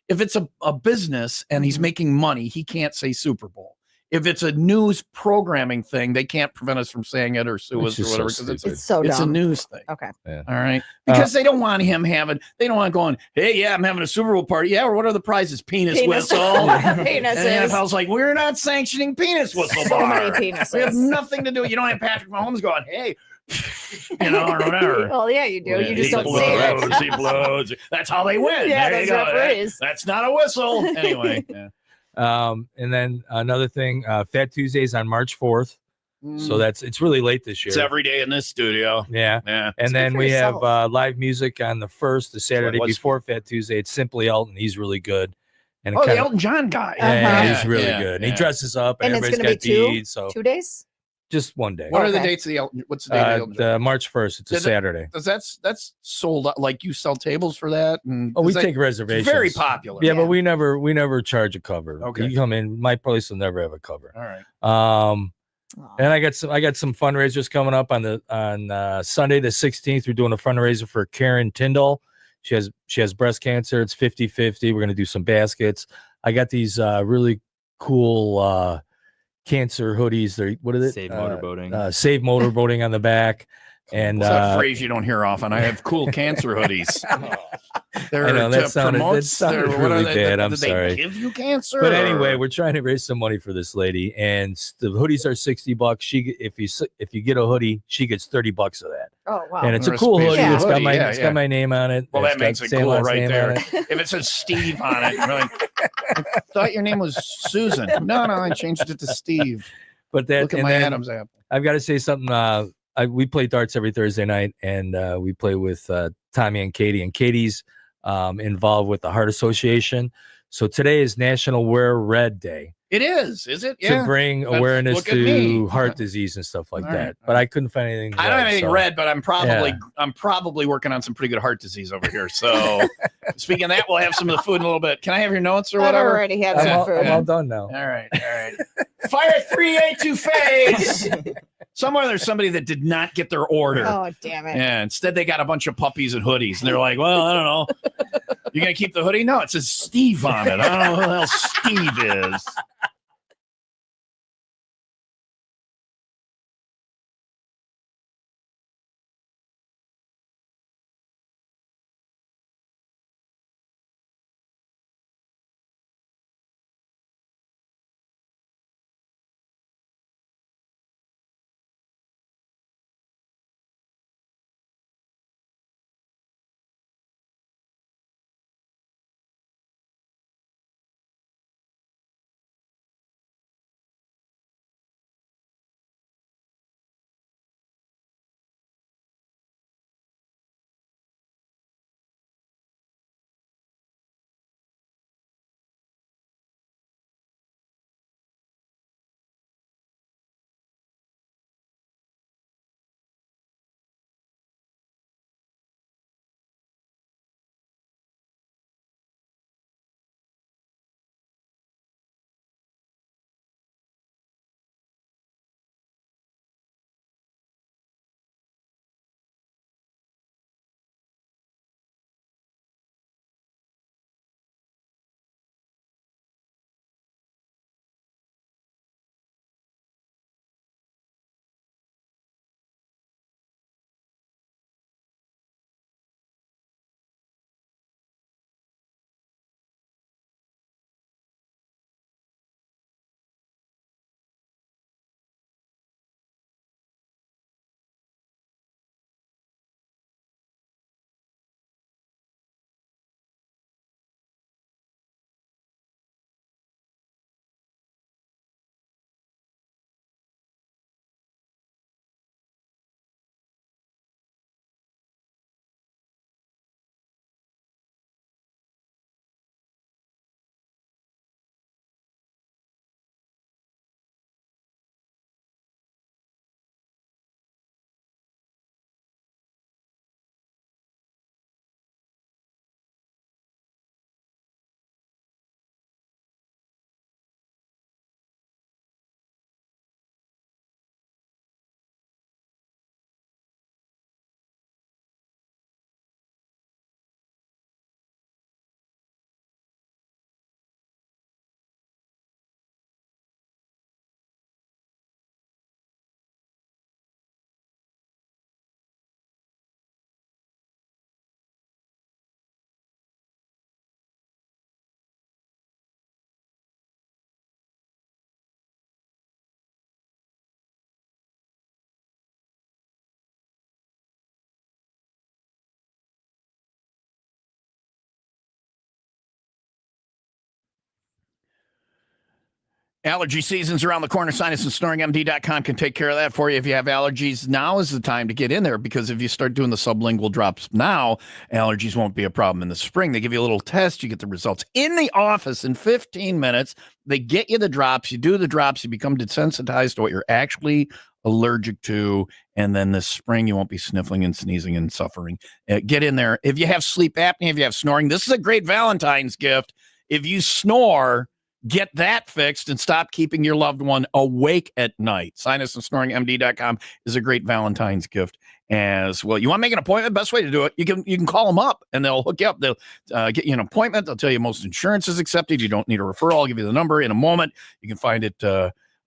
If it's a business and he's making money, he can't say Super Bowl. If it's a news programming thing, they can't prevent us from saying it or sue us or whatever. Because it's a news thing. Okay. Yeah. All right. Because they don't want him they don't want going, hey, yeah, I'm having a Super Bowl party. Yeah, or what are the prizes? Penis whistle. Penises. And the NFL's like, we're not sanctioning penis whistle. So many penises. We have nothing to do. You don't have Patrick Mahomes going, hey, or whatever. Well, yeah, you do. Yeah, you just don't say it. He blows. That's how they win. Yeah, that's referees. That's not a whistle. Anyway. Yeah. And then another thing, Fat Tuesdays on March 4th. So it's really late this year. It's every day in this studio. Yeah. And then we have live music on the 1st, the Saturday before Fat Tuesday. It's Simply Elton. He's really good. And the Elton John guy. Yeah, he's really good. And he dresses up, and everybody's got beads. So 2 days? Just one day. What are the dates of the Elton? What's the date of the Elton John? March 1st. It's a Saturday. That's sold out. Like you sell tables for that? And we take reservations. Very popular. Yeah, but we never charge a cover. Okay. You come in, my place will never have a cover. All right. And I got some fundraisers coming up on Sunday the 16th. We're doing a fundraiser for Karen Tyndall. She has breast cancer. It's 50-50. We're gonna do some baskets. I got these really cool cancer hoodies. What is it? Save motorboating. Save motorboating on the back. And that phrase you don't hear often. I have cool cancer hoodies. I know that sounded really bad. I'm sorry. They give you cancer. But anyway, we're trying to raise some money for this lady, and the hoodies are $60. If you get a hoodie, she gets $30 of that. Oh wow! And it's a cool hoodie. It's got my name on it. Well, that makes it cool right there. If it says Steve on it, really, I thought your name was Susan. No, I changed it to Steve. But look at my Adam's apple. I've got to say something. We play darts every Thursday night, and we play with Tommy and Katie. And Katie's involved with the Heart Association. So today is National Wear Red Day. It is it? Yeah. To bring awareness to heart disease and stuff like that. But I couldn't find anything. I don't have anything red, but I'm probably working on some pretty good heart disease over here. So speaking of that, we'll have some of the food in a little bit. Can I have your notes or whatever? I already had some food. I'm all done now. All right. Fire 382 phase. Somewhere there's somebody that did not get their order. Oh, damn it. Yeah, instead they got a bunch of puppies and hoodies. And they're like, well, I don't know. You're going to keep the hoodie? No, it says Steve on it. I don't know who the hell Steve is. Allergy season's around the corner. SinusandSnoringMD.com can take care of that for you. If you have allergies, now is the time to get in there, because if you start doing the sublingual drops now, allergies won't be a problem in the spring. They give you a little test. You get the results in the office in 15 minutes. They get you the drops. You do the drops. You become desensitized to what you're actually allergic to. And then this spring, you won't be sniffling and sneezing and suffering. Get in there. If you have sleep apnea, if you have snoring, this is a great Valentine's gift. If you snore, get that fixed and stop keeping your loved one awake at night. SinusandSnoringMD.com is a great Valentine's gift as well. You want to make an appointment? Best way to do it, you can call them up and they'll hook you up. They'll get you an appointment. They'll tell you most insurance is accepted. You don't need a referral. I'll give you the number in a moment. You can find it,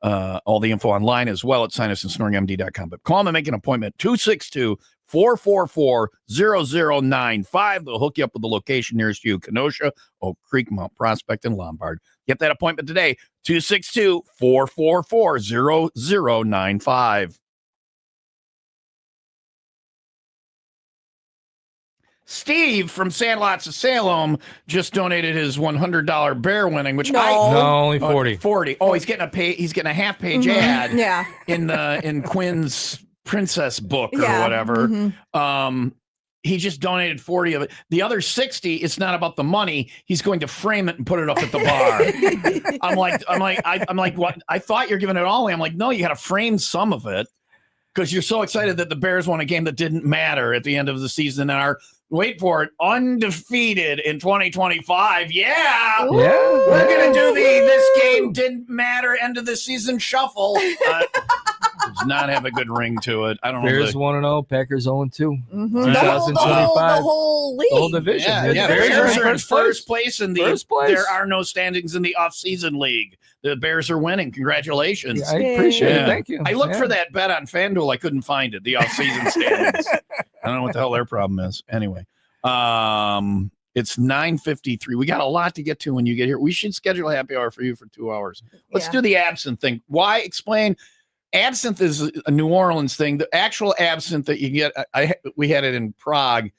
all the info online as well at SinusandSnoringMD.com. But call them and make an appointment. 262-444-0095. They'll hook you up with the location nearest you: Kenosha, Oak Creek, Mount Prospect, and Lombard. Get that appointment today, 262-444-0095. Steve from Sandlots of Salem just donated his $100 bear winning, which No. only 40. 40. Oh, he's getting a half page ad Yeah. in Quinn's princess book or Yeah. whatever. Mhm. He just donated 40 of it. The other 60, it's not about the money. He's going to frame it and put it up at the bar. I'm like, what? I thought you're giving it all away. I'm like, no, you got to frame some of it because you're so excited that the Bears won a game that didn't matter at the end of the season and are, wait for it, undefeated in 2025. Yeah. Ooh. We're going to do this game didn't matter end of the season shuffle. Does not have a good ring to it. I don't know. Bears 1-0, Packers 0-2. Mhm. 2025. The whole league. The whole division. Yeah, The yeah. Bears Bears are in first first place in the. First place. There are no standings in the off-season league. The Bears are winning. Congratulations. Yeah, I appreciate Yeah. it. Thank you. I looked Yeah. for that bet on FanDuel. I couldn't find it. The off-season standings. I don't know what the hell their problem is. Anyway, it's 9:53. We got a lot to get to when you get here. We should schedule a happy hour for you for 2 hours. Let's Yeah. do the absinthe thing. Why? Explain. Absinthe is a New Orleans thing. The actual absinthe that you get, we had it in Prague.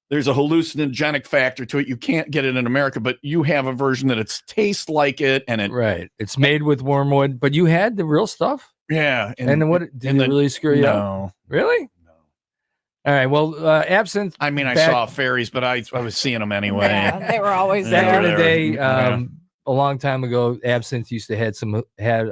There's a hallucinogenic factor to it. You can't get it in America, but you have a version that it tastes like it, and it Right. It's made with wormwood, but you had the real stuff. yeah. And what did and it really screw you up? No. Really? No. All right. Well, absinthe. I mean, I Back- saw fairies, but I was seeing them anyway. Yeah, they were always Yeah. Back there. in the there. day, Yeah. a long time ago, absinthe used to had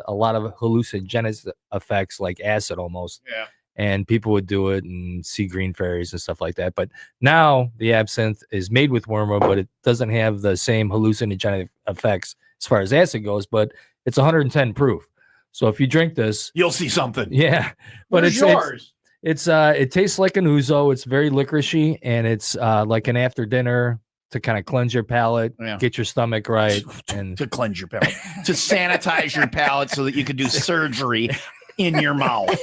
a lot of hallucinogenic effects, like acid almost. Yeah. And people would do it and see green fairies and stuff like that. But now the absinthe is made with wormwood, but it doesn't have the same hallucinogenic effects as far as acid goes. But it's 110 proof. So if you drink this, You'll see something. yeah. But Where's it's yours? it tastes like an ouzo. It's very licoricey, and it's like an after dinner to kind of cleanse your palate, Yeah. get your stomach right, and To cleanse your palate, to sanitize your palate so that you could do surgery in your mouth.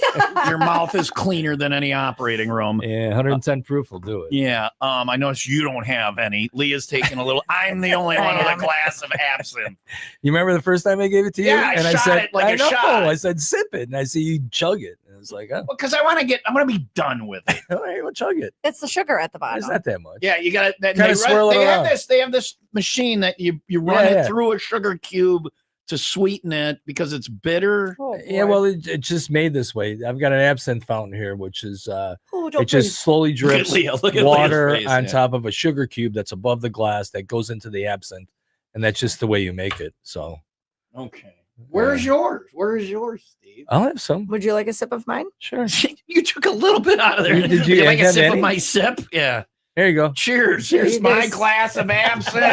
Your mouth is cleaner than any operating room. yeah, 110 proof will do it. Yeah. I noticed you don't have any. Leah's taking a little. I'm the only one with a glass of absinthe. You remember the first time I gave it to you? Yeah, I and I shot said, it like I a know. shot. I said, sip it, and I see you chug it. And I was like, oh, Because I want to be done with it. all right, well, chug it. It's the sugar at the bottom. It's not that much. Yeah, you got to. Kinda swirl it They have around. this. They have this machine that you run Yeah, it yeah. through a sugar cube to sweeten it because it's bitter. Oh, Yeah, boy. well, it's just made this way. I've got an absinthe fountain here, which is Oh, don't it just slowly Look at drips Leah, look at water Leah's face, on yeah. top of a sugar cube that's above the glass that goes into the absinthe, and that's just the way you make it. So Okay. Where's yours? Where's yours, Steve? I'll have some. Would you like a sip of mine? Sure. You took a little bit out of there. Did you like a have sip of any? my sip? Yeah. There you go. Cheers. Here's you my guys- glass of absinthe.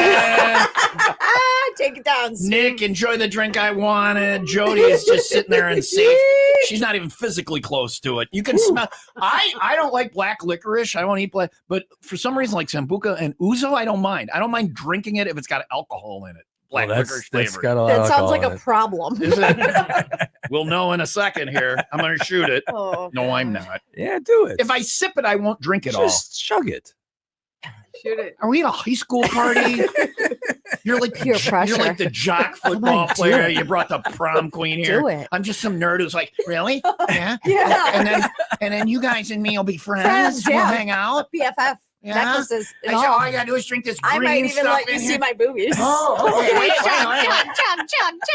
Take it down, Steve. Nick, enjoy the drink I wanted. Jody is just sitting there and safe. She's not even physically close to it. You can smell. I don't like black licorice. I won't eat black. But for some reason, like Sambuca and Ouzo, I don't mind. I don't mind drinking it if it's got alcohol in it. Black Well, licorice that's flavor. got a lot of That sounds like alcohol a in it. problem. Is it? We'll know in a second here. I'm going to shoot it. Oh, No, I'm not. Yeah, do it. If I sip it, I won't drink it all. Just chug it. shoot it. Are we at a high school party? You're like Peer pressure. You're like the jock football do player. it. You brought the prom queen here. Do it. I'm just some nerd who's like, really? Yeah. Yeah. And then you guys and me will be friends. Friends, We'll yeah. hang out. BFF. necklaces. I and said, all. all I gotta do is drink this I green might even stuff let in you here. see my boobies. Oh, okay. Wait. Chug.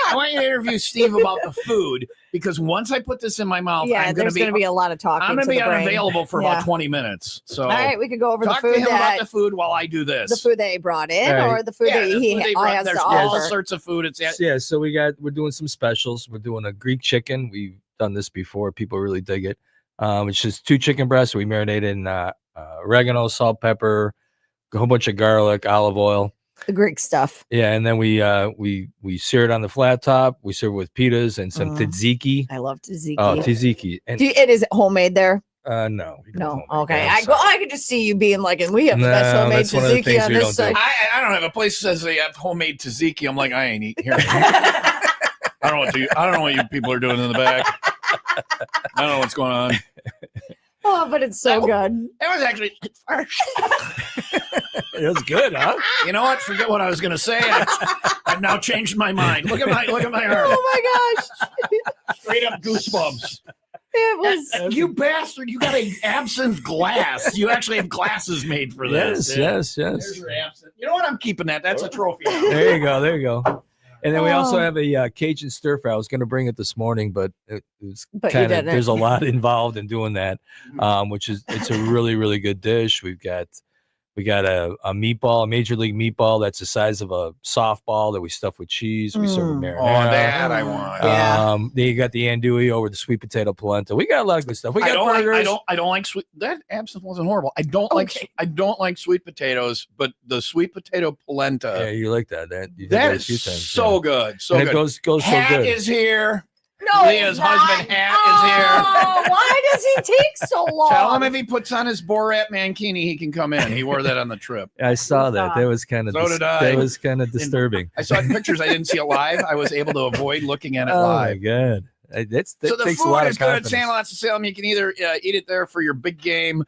I want you to interview Steve about the food because once I put this in my mouth, Yeah, I'm there's going to be a lot of talking. I'm going to to be the brain. unavailable for Yeah. about 20 minutes. So All right, we could go over the talk to food him about that the food while I do this. the food they brought in, Right. or the food Yeah, that the he food they brought- has there's to all offer. sorts of food. It's Yeah, so we're doing some specials. We're doing a Greek chicken. We've done this before. People really dig it. It's just 2 chicken breasts. We marinate in oregano, salt, pepper, a whole bunch of garlic, olive oil. The Greek stuff. Yeah, and then we sear it on the flat top. We serve it with pitas and some tzatziki. I love tzatziki. Oh, tzatziki. And Is it homemade there? no. we don't No. homemade Okay. that. I'm I could just see you being like, and we have the best No, homemade that's one of the tzatziki things on we this don't do. side. I don't have a place that says they have homemade tzatziki. I'm like, I ain't eating here. I don't know what you people are doing in the back. I don't know what's going on. Oh, but it's so good. That was actually It was good, huh? You know what? Forget what I was going to say. I've now changed my mind. Look at my arm. Oh my gosh. Straight up goosebumps. It was. You bastard! You got an absinthe glass. You actually have glasses made for this. Yes. There's your absinthe. You know what? I'm keeping that. That's a trophy. There you go. And then we also Oh. have a Cajun stir fry. I was going to bring it this morning, but it was But you kind of didn't. there's a lot involved in doing that, it's a really really good dish. We got a meatball, a major league meatball that's the size of a softball that we stuff with cheese. We serve with marinara. Oh, that I want. Yeah. Then you got the andouille over the sweet potato polenta. We got a lot of good stuff. We got burgers. I don't like sweet. That absinthe wasn't horrible. I don't like sweet potatoes, but the sweet potato polenta. Yeah, you like that? You did that a is few times, so yeah. good. So And good. it goes so Hat good. is here. No, Leah's husband Hat is here. Oh, why does he take so long? Tell him if he puts on his Borat mankini, he can come in. He wore that on the trip. I saw that. That was kind of So did I. that was kind of disturbing. I saw pictures. I didn't see it live. I was able to avoid looking at it Oh my live. god. That So the takes a food lot is of good. confidence. Sandlots of Salem. You can either eat it there for your big game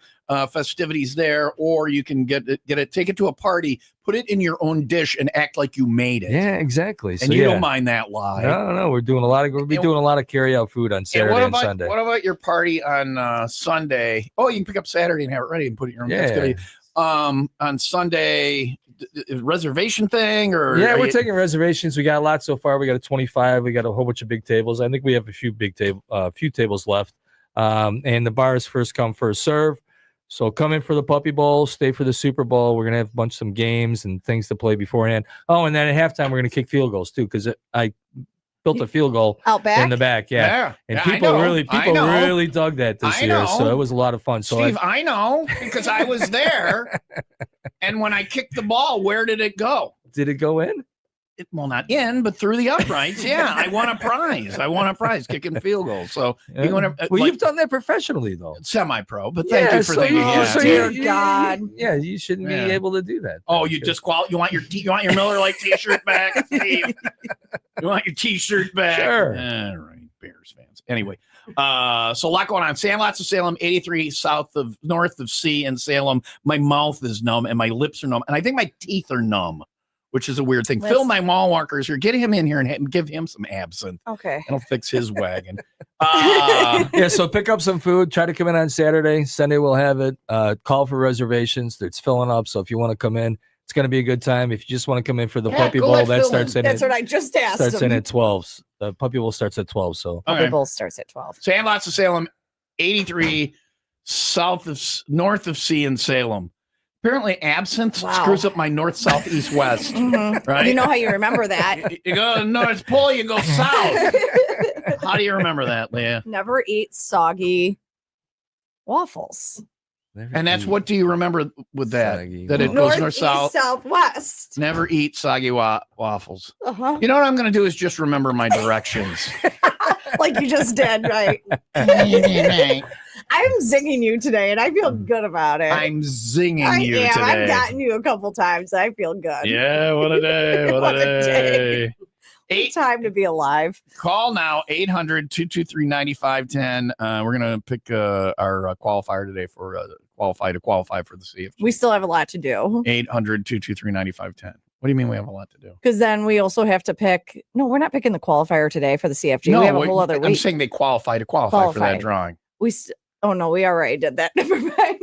festivities there, or you can get it, take it to a party, put it in your own dish, and act like you made it. Yeah, exactly. And you don't mind that live. No, we're doing a lot of doing a lot of carry out food on Saturday and Sunday. What about your party on Sunday? Oh, you can pick up Saturday and have it ready and put it in your own. Yeah. That's good. On Sunday, reservation thing or Yeah, we're taking reservations. We got a lot so far. We got a 25. We got a whole bunch of big tables. I think we have a few tables left. And the bar is first come, first serve. So come in for the Puppy Bowl, stay for the Super Bowl. We're gonna have some games and things to play beforehand. Oh, and then at halftime we're gonna kick field goals too, because I built a field goal Out back? in the back. Yeah. And I people know. really dug that this I year. know. So it was a lot of fun. So Steve, I know because I was there. And when I kicked the ball, where did it go? did it go in? Well, not in, but through the uprights. Yeah, I won a prize. Kicking field goals. So you want to? Well, you've done that professionally though. Semi-pro, but thank you for thinking. Dear God. Yeah, you shouldn't be able to do that. Oh, you you want your Miller Lite T-shirt back, Steve? You want your T-shirt back? Sure. All right, Bears fans. Anyway, so a lot going on. Sandlots of Salem, 83 north of C in Salem. My mouth is numb and my lips are numb, and I think my teeth are numb, which is a weird thing. Phil, my mall walkers here, get him in here and give him some absinthe. Okay. It'll fix his wagon. Yeah, so pick up some food. Try to come in on Saturday. Sunday we'll have it. Call for reservations. It's filling up. So if you want to come in, it's going to be a good time. If you just want to come in for the Puppy go Bowl, let that Phil starts in. in. That's what I just asked Starts him. in at 12. The Puppy Bowl starts at 12. So Puppy Bowl starts at 12. Sandlots of Salem, 83 north of C in Salem. Apparently, absinthe screws up my north, south, east, west. Mhm. Right? You know how you remember that? You go North Pole, you go south. How do you remember that, Leah? Never eat soggy waffles. And that's what do you remember with that? Soggy That it waffles. goes north, south. Southwest. Never eat soggy waffles. Uh-huh. You know what I'm going to do is just remember my directions. Like you just did, right? I'm zinging you today, and I feel good about it. I'm zinging I you am. today. I've gotten you a couple times. I feel good. Yeah, what a day. What a day. Time to be alive. Call now, 800-223-9510. We're going to pick our qualifier today for qualify for the CFG. We still have a lot to do. 800-223-9510. What do you mean we have a lot to do? Because then we also have to pick. No, we're not picking the qualifier today for the CFG. We have a whole other week. I'm saying they qualify for that drawing. Oh no, we already did that. Never mind.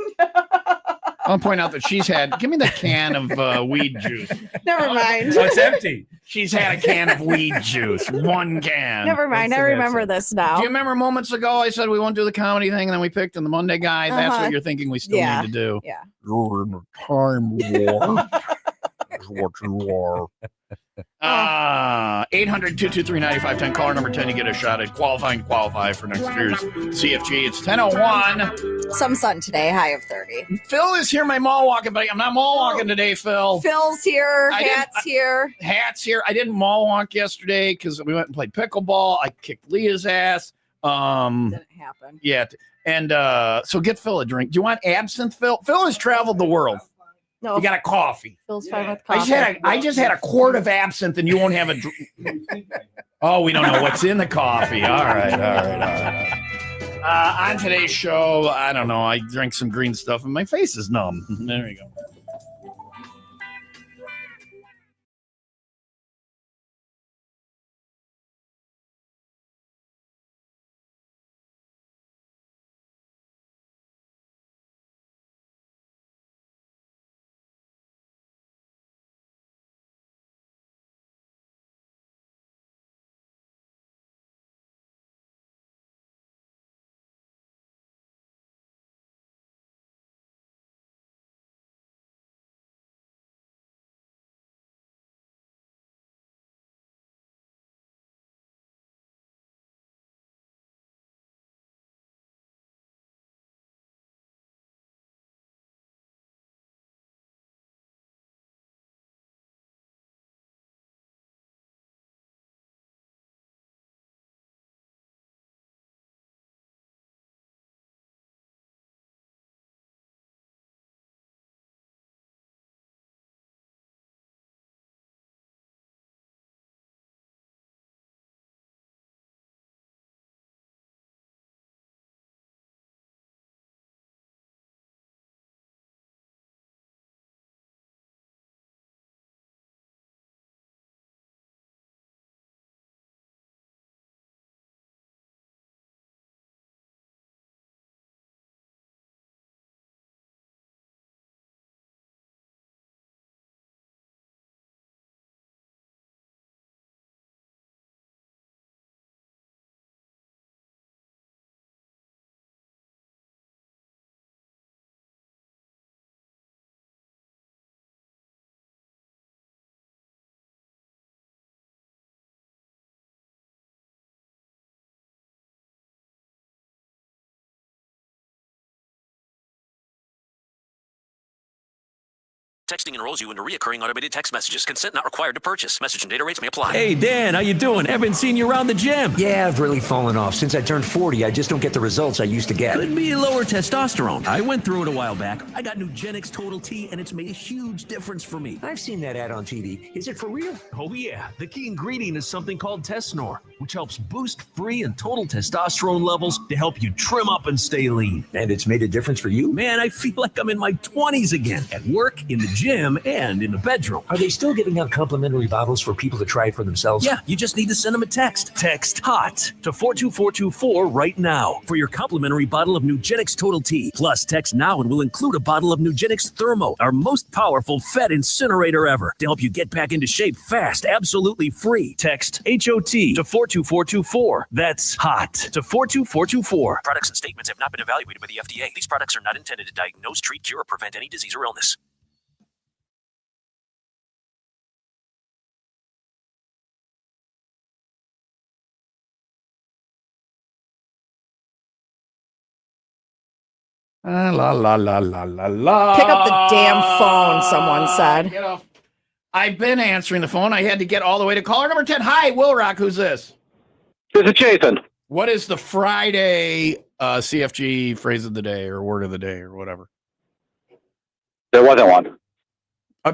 want to point out that she's had. Give me the can of weed juice. Never mind. Oh, it's empty. She's had a can of weed juice. One can. Never mind. I That's remember it. this now. Do you remember moments ago I said we won't do the comedy thing, and then we picked on the Monday guy? That's Uh-huh. what you're thinking we still Yeah. need to do. Yeah. You're in a time war. Is what you are. 800-223-9510. Caller number 10 to get a shot at qualify for next year's CFG. It's 10:01. Some sun today, high of 30. Phil is here, my mall walking, but I'm not mall walking today, Phil. Phil's here. I didn't- Hat's here. Hat's here. I didn't mall walk yesterday because we went and played pickleball. I kicked Leah's ass. Didn't happen. Yeah. And so get Phil a drink. Do you want absinthe, Phil? Phil has traveled the world. No, You got a coffee. Phil's fine with I coffee. just had a quart of absinthe, and you won't have a drink. Oh, we don't know what's in the coffee. All right. On today's show, I don't know. I drank some green stuff, and my face is numb. There you go. Texting enrolls you into recurring automated text messages. Consent not required to purchase. Message and data rates may apply. Hey, Dan, how you doing? Haven't seen you around the gym. Yeah, I've really fallen off. Since I turned 40, I just don't get the results I used to get. Could be lower testosterone. I went through it a while back. I got Nugenix Total T, and it's made a huge difference for me. I've seen that ad on TV. Is it for real? Oh, yeah. The key ingredient is something called Tesnor, which helps boost free and total testosterone levels to help you trim up and stay lean. And it's made a difference for you? Man, I feel like I'm in my 20s again, at work, in the gym, and in the bedroom. Are they still giving out complimentary bottles for people to try it for themselves? Yeah, you just need to send them a text. Text HOT to 42424 right now for your complimentary bottle of Nugenix Total T. Plus, text now and we'll include a bottle of Nugenix Thermo, our most powerful fat incinerator ever, to help you get back into shape fast, absolutely free. Text HOT to 42424. That's HOT to 42424. Products and statements have not been evaluated by the FDA. These products are not intended to diagnose, treat, cure, or prevent any disease or illness. La la la la la la. Pick up the damn phone, someone said. Get off. I've been answering the phone. I had to get all the way to caller number 10. Hi, Will Rock. Who's this? This is Jason. What is the Friday CFG phrase of the day or word of the day or whatever? There wasn't one.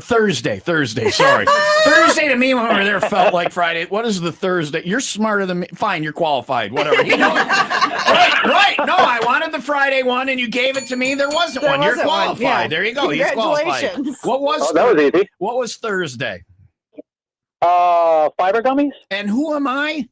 Thursday, sorry. Thursday to me when we were there felt like Friday. What is the Thursday? You're smarter than me. Fine, you're qualified. Whatever. You know, right. No, I wanted the Friday one and you gave it to me. There wasn't one. You're qualified. Yeah. There you go. He's qualified. Congratulations. What was Oh, that was easy. What was Thursday? Fiber gummies? And who am I?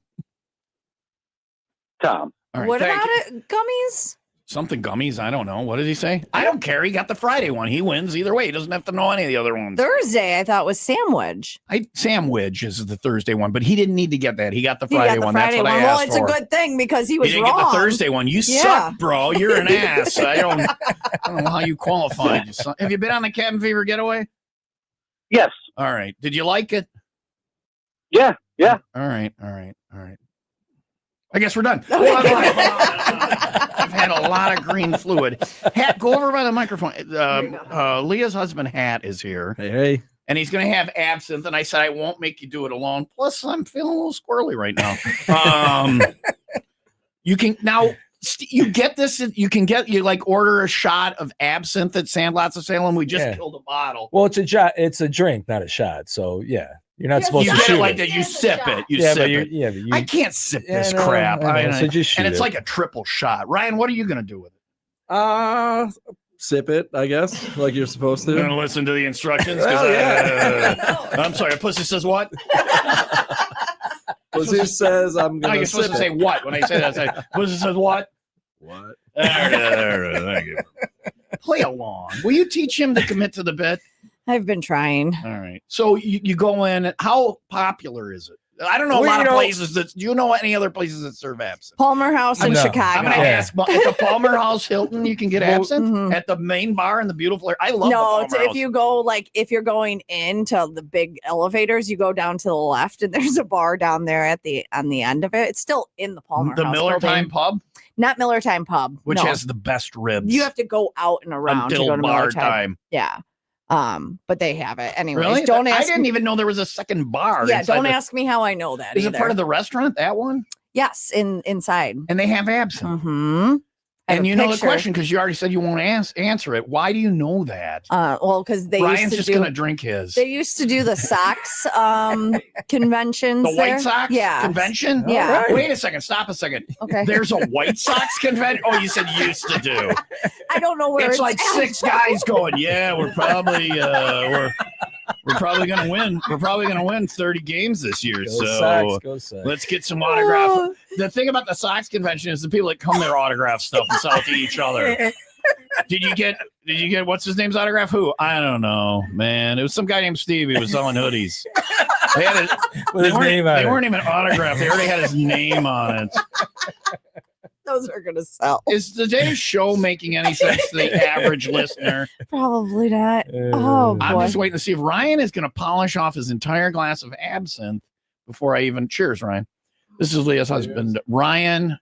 Tom. All right, What thank about you. it? Gummies? Something gummies. I don't know. What did he say? I don't care. He got the Friday one. He wins either way. He doesn't have to know any of the other ones. Thursday, I thought was sandwich. Sandwich is the Thursday one, but he didn't need to get that. He got the He Friday got the one. Friday That's what one. I Well, asked it's for. a good thing because he was didn't wrong. get the Thursday one. You suck, bro. You're an ass. I don't know how you qualified. Have you been on the Cabin Fever getaway? Yes. All right. Did you like it? Yeah. Yeah. All right. I guess we're done. Hold on. I've had a lot of green fluid. Hat, go over by the microphone. Leah's husband, Hat, is here. Hey. And he's going to have absinthe. And I said, I won't make you do it alone. Plus, I'm feeling a little squirrely right now. You can now, you get this. You like order a shot of absinthe at Sandlots of Salem. We just killed a bottle. Well, it's a drink, not a shot. So, yeah. You're not supposed you to get shoot it like that. You sip it. You sip it. But I can't sip this crap. So just shoot it's like a triple shot. Ryan, what are you going to do with it? Sip it, I guess, like you're supposed to. You're going to listen to the instructions? I'm sorry. Pussy says what? Pussy says I'm going to you're supposed to say what? When I say that, I say, Pussy says what? What? Thank you. Play along. Will you teach him to commit to the bit? I've been trying. All right. So you go in. How popular is it? I don't know a lot of places that. Do you know any other places that serve absinthe? Palmer House in Chicago. I'm going to ask. At the Palmer House Hilton, you can get absinthe at the main bar in the beautiful. I love. No, the Palmer if you go if you're going into the big elevators, you go down to the left, and there's a bar down there on the end of it. It's still in the Palmer. The House Miller building. Time Pub. Not Miller Time Pub, which has the best ribs. You have to go out and around until to go to bar Miller time. Yeah. But they have it anyways. Really? Don't ask I didn't even know there was a second bar. Yeah, don't ask me how I know that. Is it part of the restaurant? That one? Yes, inside. And they have absinthe. Mm-hmm. And you know the question because you already said you won't answer it. Why do you know that? Well, because Ryan's just gonna drink his. They used to do the Sox conventions. The White Sox convention? Yeah. Right. Wait a second. Stop a second. Okay. There's a White Sox convention. Oh, you said used to do. I don't know where it's like six guys going. Yeah, we're probably we're probably gonna win. We're probably gonna win 30 games this year. Go Sox. Let's get some autograph. The thing about the Sox convention is the people that come there autograph stuff and sell it to each other. Did you get what's his name's autograph? Who? I don't know, man. It was some guy named Steve. He was selling hoodies. They weren't even autographed. They already had his name on it. Those are gonna sell. Is today's show making any sense to the average listener? Probably not. Oh, boy. I'm just waiting to see if Ryan is going to polish off his entire glass of absinthe before I even cheers, Ryan. This is Leah's husband, Ryan.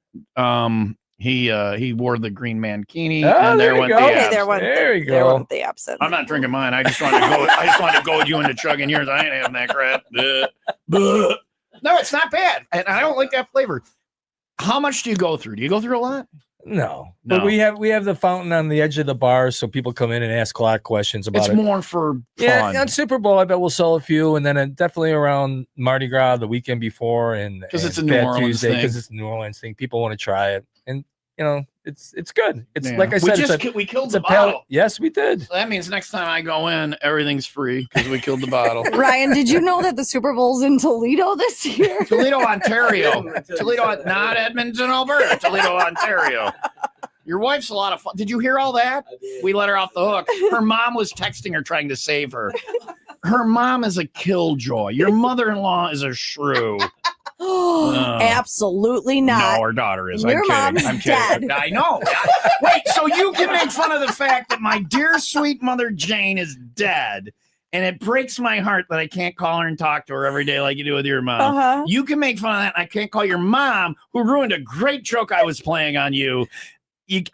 He wore the green mankini, and there went the absinthe. There you go. There went the absinthe. I'm not drinking mine. I just wanted to go. I just wanted to goad you into chugging yours. I ain't having that crap. No, it's not bad, and I don't like that flavor. How much do you go through? Do you go through a lot? No. But we have the fountain on the edge of the bar, so people come in and ask a lot of questions about it. It's more for fun. Yeah, on Super Bowl, I bet we'll sell a few, and then definitely around Mardi Gras the weekend before, and because it's a Fat New Orleans Tuesday, thing. because it's a New Orleans thing. People want to try it, and it's good. It's like I said, we killed the bottle. Yes, we did. So that means next time I go in, everything's free because we killed the bottle. Ryan, did you know that the Super Bowl's in Toledo this year? Toledo, Ontario. Toledo, not Edmonton, Alberta. Toledo, Ontario. Your wife's a lot of fun. Did you hear all that? We let her off the hook. Her mom was texting her trying to save her. Her mom is a killjoy. Your mother-in-law is a shrew. Absolutely not. No, her daughter is. Your I'm mom's kidding. dead. I know. Wait, so you can make fun of the fact that my dear sweet mother Jane is dead, and it breaks my heart that I can't call her and talk to her every day like you do with your mom. You can make fun of that, and I can't call your mom, who ruined a great joke I was playing on you.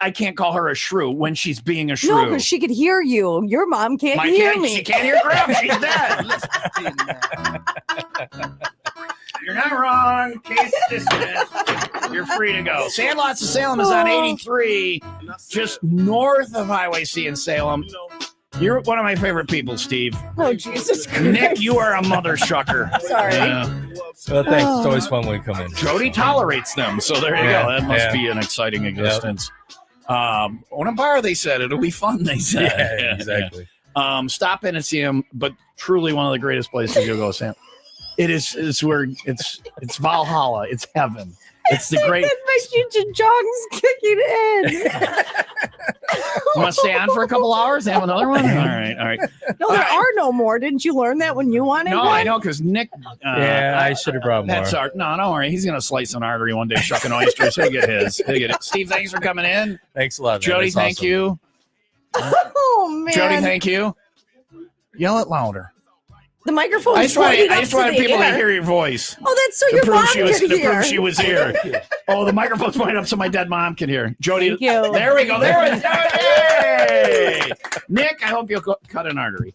I can't call her a shrew when she's being a shrew. No, because she could hear you. Your mom can't hear me. She can't hear crap. She's dead. You're not wrong. Case dismissed. You're free to go. Sandlots of Salem is on 83, just north of Highway C in Salem. You're one of my favorite people, Steve. Oh, Jesus Christ. Nick, you are a mother shucker. Sorry. Well, thanks. It's always fun when we come in. Jody tolerates them, so there you go. That must be an exciting existence. On a bar, they said it'll be fun. They said, yeah, exactly. Stop in and see him, but truly one of the greatest places you'll go, Sam. It's where it's Valhalla. It's heaven. It's the great. My Cheech Chong's kicking in. You want to stay on for a couple hours and have another one? All right. No, there are no more. Didn't you learn that when you wanted No, one? I know because Nick. Yeah, I should have brought more. That's our. No, don't worry. He's gonna slice an artery one day, shucking oysters. He'll get his. He'll get it. Steve, thanks for coming in. Thanks a lot, man. Jody, That's thank awesome. you. Oh man, Jody, thank you. Yell it louder. the microphone. I just wanted people to hear your voice. Oh, that's so To your prove mom she was. can To hear. prove she was here. Oh, the microphone's pointing up so my dead mom can hear. Jody, Thank you. there we go. There we go. Yay! Nick, I hope you'll cut an artery.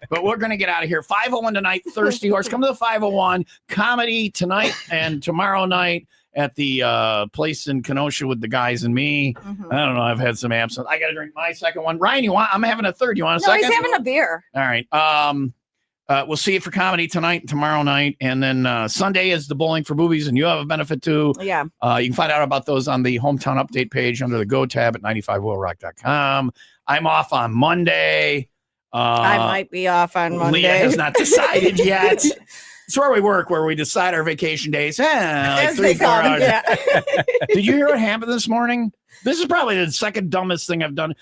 But we're going to get out of here. 501 tonight, Thirsty Horse. Come to the 501. Comedy tonight and tomorrow night at the place in Kenosha with the guys and me. I don't know. I've had some absinthe. I got to drink my second one. Ryan, I'm having a third. You want a No, second? he's having a beer. All right. We'll see you for comedy tonight and tomorrow night. And then Sunday is the Bowling for Boobies, and you have a benefit too. Yeah. You can find out about those on the hometown update page under the Go tab at 95willrock.com. I'm off on Monday. I might be off on Monday. Leah has not decided yet. It's where we work, where we decide our vacation days. Like As 3 they 4 come, hours. yeah. Did you hear what happened this morning? This is probably the second dumbest thing I've done.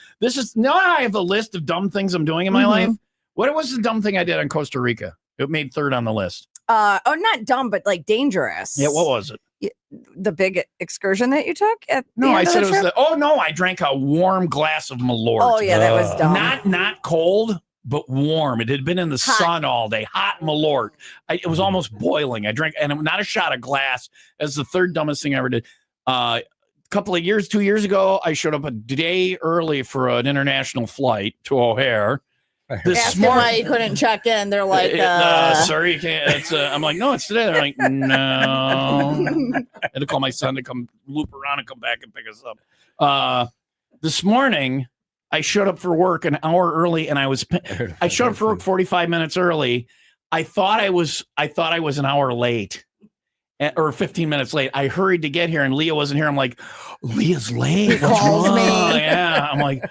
Now I have a list of dumb things I'm doing in my life. What was the dumb thing I did in Costa Rica? It made third on the list. Not dumb, but like dangerous. Yeah, what was it? The big excursion that you took at the No, end I of said the it was trip? I drank a warm glass of Malort. Oh yeah, that was dumb. Not cold, but warm. It had been in the Hot. sun all day. Hot Malort. It was almost boiling. I drank, and not a shot of glass. That's the third dumbest thing I ever did. Couple of years, 2 years ago, I showed up a day early for an international flight to O'Hare. Asked him why he couldn't check in. They're like, sir, you can't. It's I'm like, no, it's today. They're like, no. I had to call my son to come loop around and come back and pick us up. This morning, I showed up for work an hour early, and I showed up for work 45 minutes early. I thought I was an hour late. Or 15 minutes late. I hurried to get here, and Leah wasn't here. I'm like, Leah's late. He calls me. Yeah. I'm like,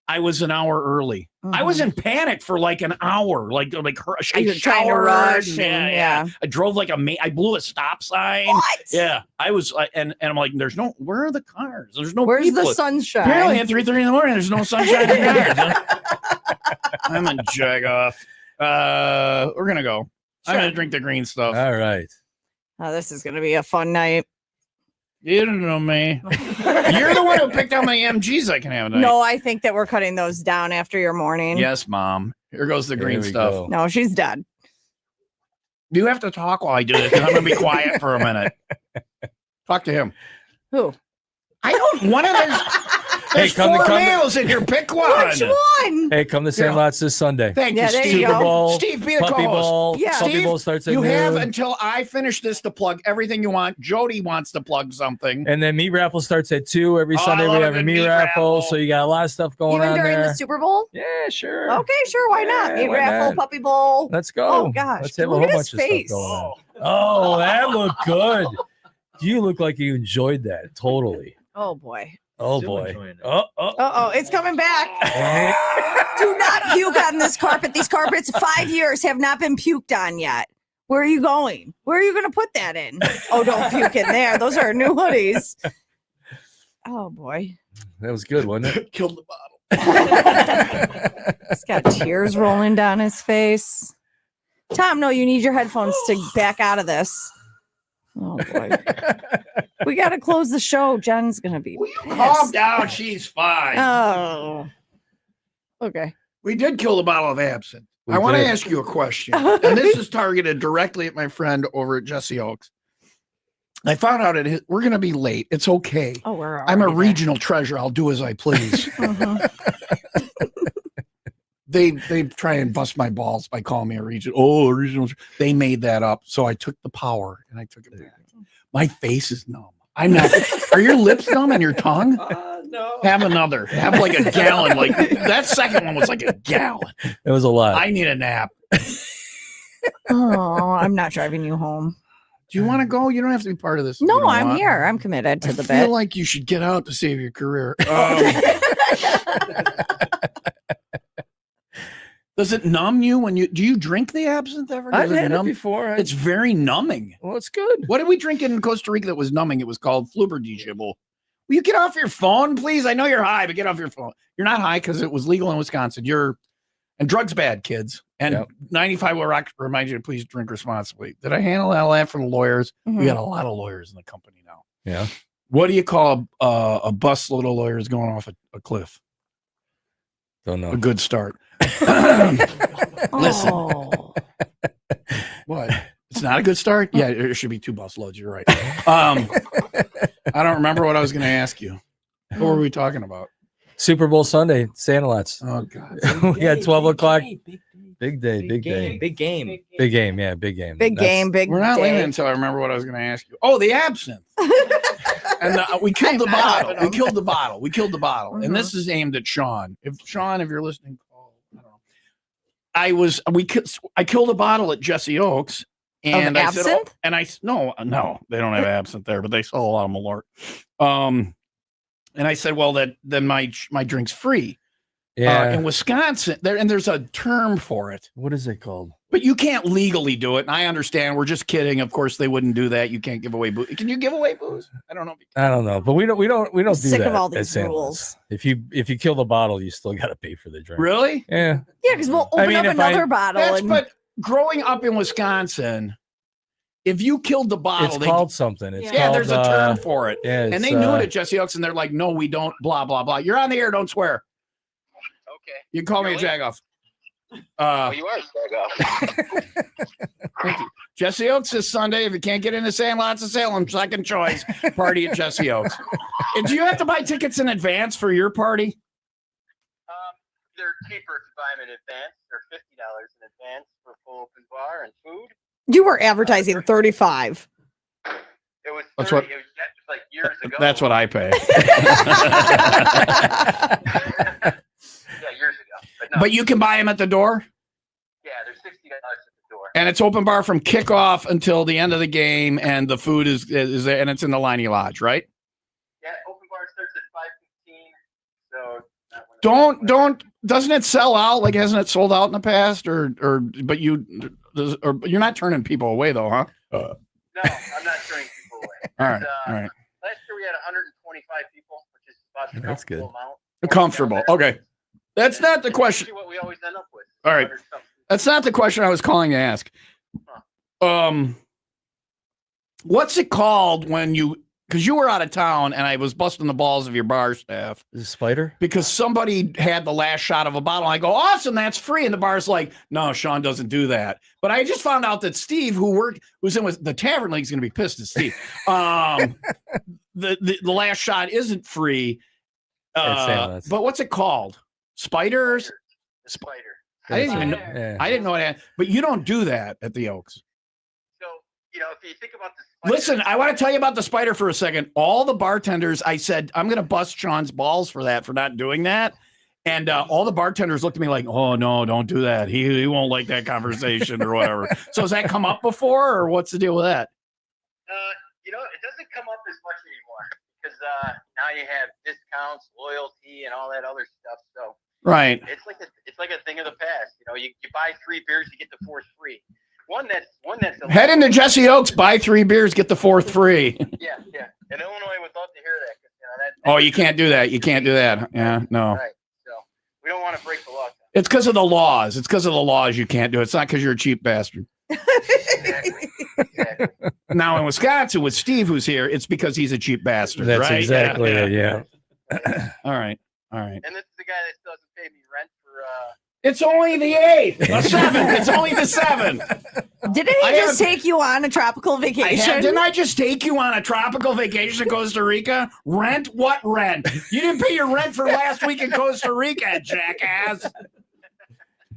I was an hour early. I was in panic for like an hour. Like I You're trying to showered. rush. Yeah. I drove like I blew a stop sign. What? Yeah. I was and I'm like, where are the cars? There's no Where's people. the sunshine? Apparently at 3:30 in the morning, there's no sunshine in the cars. I'm a jag off. We're gonna go. I'm gonna drink the green stuff. All right. Oh, this is gonna be a fun night. You don't know me. You're the one who picked how many MGs I can have tonight. No, I think that we're cutting those down after your morning. Yes, Mom. Here goes the green Here we stuff. go. No, she's dead. You have to talk while I do this because I'm going to be quiet for a minute. Talk to him. Who? I don't. One of those. There's come to- 4 come to- meals in here. Pick one. Which one? Hey, come to Sandlots this Sunday. Thank Yeah, you, there Steve. you Super go. Bowl, Steve, be the Puppy co-host. Bowl. Yeah. Puppy Steve, Bowl starts at You have noon. until I finish this to plug everything you want. Jody wants to plug something. And then meat raffle starts at 2 every Oh, I Sunday. love We a have a good meat meat raffle, raffle. so you got a lot of stuff going Even on during there. the Super Bowl? Yeah, sure. Okay, sure. Why not? Yeah, Meat why raffle, not? Puppy Bowl. Let's go. Oh gosh, Let's have a look whole at bunch his of stuff face. going on. Oh, that looked good. You look like you enjoyed that. Totally. Oh boy. Oh boy. Oh, It's coming back. Do not puke on this carpet. These carpets, 5 years, have not been puked on yet. Where are you going? Where are you going to put that in? Oh, don't puke in there. Those are new hoodies. Oh boy. that was good, wasn't it? Killed the bottle. He's got tears rolling down his face. Tom, no, you need your headphones to back out of this. Oh boy. We got to close the show. Jen's going to be Calm pissed. down. She's fine. Oh. Okay. We did kill the bottle of absinthe. We I want to did. ask you a question. And this is targeted directly at my friend over at Jesse Oaks. I found out we're going to be late. It's okay. Oh, we're I'm a already there. regional treasure. I'll do as I please. Mhm. They try and bust my balls by calling me a regional. They made that up. So I took the power and I took it back. My face is numb. I'm not. Are your lips numb and your tongue? No. Have another. Have like a gallon. Like that second one was like a gallon. It was a lot. I need a nap. Oh, I'm not driving you home. Do you want to go? You don't have to be part of this. if you No, don't I'm want. here. I'm committed to I the feel bit. like you should get out to save your career. Does it numb you when do you drink the absinthe ever? Does I've had it numb? before. It's very numbing. Well, it's good. What did we drink in Costa Rica that was numbing? It was called Fluberdijibel. Will you get off your phone, please? I know you're high, but get off your phone. You're not high because it was legal in Wisconsin. And drugs bad, kids. And 95 will rock reminds you to please drink responsibly. Did I handle all that for the lawyers? We got a lot of lawyers in the company now. Yeah. What do you call a busload of lawyers going off a cliff? Don't know. A good start. Listen. What? It's not a good start? Yeah, there should be 2 busloads. You're right. I don't remember what I was going to ask you. What were we talking about? Super Bowl Sunday, Sandlots. Oh, God. We had 12 o'clock. Big day. Big game. Big game. Yeah, big game. Big game, big We're not day. leaving until I remember what I was going to ask you. Oh, the absinthe. And we killed the bottle. We killed the bottle. We killed the bottle. And this is aimed at Sean. If you're listening, call. I don't know. I killed a bottle at Jesse Oaks. And of I absinthe? said, no, they don't have absinthe there, but they sell a lot of Malort. And I said, well, then my drink's free. Yeah. In Wisconsin, there's a term for it. What is it called? But you can't legally do it. And I understand. We're just kidding. Of course, they wouldn't do that. You can't give away booze. Can you give away booze? I don't know. I don't know, but we don't do that. Sick of all these at Sandlots. rules. If you kill the bottle, you still got to pay for the drink. Really? Yeah. Yeah, because we'll open up another bottle. But growing up in Wisconsin, if you killed the bottle, It's called something. It's yeah, called, there's a term for it. Yeah, and they knew it at Jesse Oaks, and they're like, no, we don't, blah, blah, blah. You're on the air, don't swear. Okay. You can call me a jagoff. Well, you are a jagoff. Thank you. Jesse Oaks this Sunday. If you can't get into Sandlots of Salem, second choice, party at Jesse Oaks. And do you have to buy tickets in advance for your party? They're cheaper if you buy them in advance. They're $50 in advance for full open bar and food. You were advertising 35. It was 30. That's what- It was just like years ago. That's what I pay. Yeah, years ago. But, no, But you can buy them at the door? yeah, they're $60 at the door. And it's open bar from kickoff until the end of the game, and the food is there, and it's in the Liney Lodge, right? Yeah, open bar starts at 5:15. So Doesn't it sell out? Like, hasn't it sold out in the past, but you're not turning people away though, huh? no, I'm not turning people away. All right, all right. Last year we had 125 people, which is about the That's good. amount. Comfortable. Okay. That's not the question. Usually what we always end up with. All right. 100 something. That's not the question I was calling to ask. What's it called when because you were out of town and I was busting the balls of your bar staff. Is it Spider? Because somebody had the last shot of a bottle. I go, awesome, that's free. And the bar's like, no, Sean doesn't do that. But I just found out that Steve, who's in with the Tavern League's going to be pissed at Steve. The last shot isn't free. But what's it called? Spiders? Spider. I didn't even know. Yeah. I didn't know it. But you don't do that at the Oaks. So, if you think about the spider, Listen, I want to tell you about the Spider for a second. All the bartenders, I said, I'm going to bust Sean's balls for not doing that. And all the bartenders looked at me like, oh, no, don't do that. He won't like that conversation or whatever. So has that come up before, or what's the deal with that? it doesn't come up as much anymore because now you have discounts, loyalty, and all that other stuff. So Right. it's like a thing of the past. You buy 3 beers, you get the 4th free. One that's Head into Jesse Oaks, buy 3 beers, get the 4th free. Yeah. And Illinois would love to hear that. Oh, you can't do that. You can't do that. Yeah, no. Right. So we don't want to break the law. It's because of the laws. It's because of the laws you can't do it. It's not because you're a cheap bastard. Exactly. Now in Wisconsin with Steve, who's here, it's because he's a cheap bastard. That's right? exactly it. Yeah. All right. And this is the guy that still doesn't pay me rent for. It's only the 8th, the 7th. It's only the 7th. Didn't he just take you on a tropical vacation? Didn't I just take you on a tropical vacation to Costa Rica? Rent? What rent? You didn't pay your rent for last week in Costa Rica, jackass.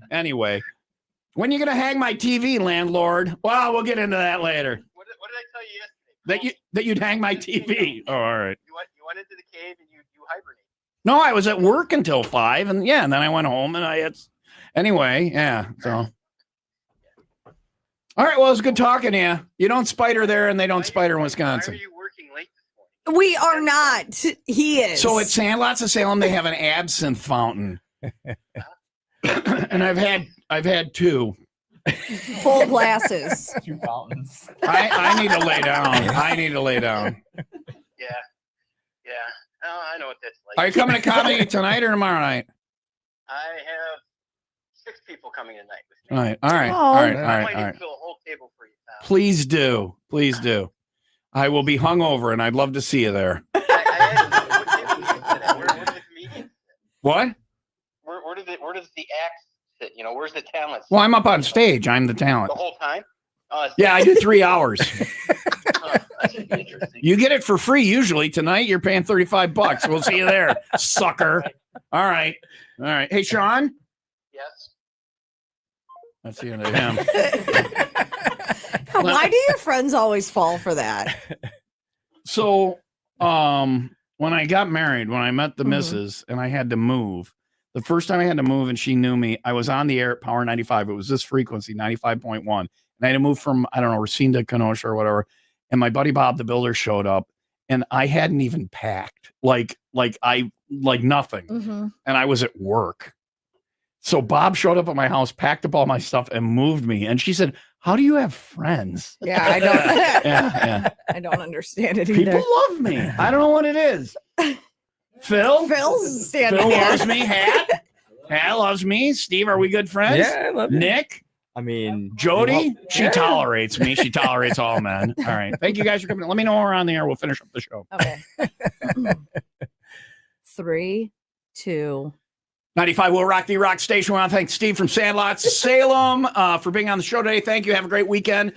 Anyway, when are you going to hang my TV, landlord? Well, we'll get into that later. What did I tell you yesterday? That you'd hang my TV. Oh, all right. You went into the cave and you hibernate. No, I was at work until 5, and then I went home and I had. Anyway, yeah. So, all right. Well, it was good talking to you. You don't spider there, and they don't spider in Wisconsin. Why are you working late this morning? We are not. He is. So at Sandlots of Salem, they have an absinthe fountain. and I've had two. Full glasses. 2 fountains. I need to lay down. I need to lay down. Yeah. Oh, I know what that's like. Are you coming to comedy tonight or tomorrow night? I have 6 people coming tonight with me. All right. Oh. All right. I All might right. All even right. fill a whole table for you, Tom. Please do. Please do. I will be hungover, and I'd love to see you there. I asked you, what table do you sit at? Where do the comedians sit? What? Where does the act sit? You know, where's the talent? Well, I'm up on stage. I'm the talent. The whole time? Yeah, I do 3 hours. That should be interesting. You get it for free usually. Tonight, you're paying $35. We'll see you there, sucker. All right. Hey, Sean. Yes. That's the end of him. Why do your friends always fall for that? So, when I got married, when I met the missus and I had to move, the first time I had to move and she knew me, I was on the air at Power 95. It was this frequency, 95.1. And I had to move from, I don't know, Racine to Kenosha or whatever. And my buddy Bob, the builder, showed up and I hadn't even packed like nothing. And I was at work. So Bob showed up at my house, packed up all my stuff and moved me. And she said, "How do you have friends?" Yeah, I don't. Yeah. I don't understand it either. People love me. I don't know what it is. Phil's standing Phil here. loves me. Hat loves me. Steve, are we good friends? Yeah, I love you. Nick, I mean, Jody, she Yeah. tolerates me. She tolerates all men. All right. Thank you guys for coming. Let me know when we're on the air. We'll finish up the show. Okay. 3, 2. 95 will rock the rock station. We want to thank Steve from Sandlots of Salem for being on the show today. Thank you. Have a great weekend.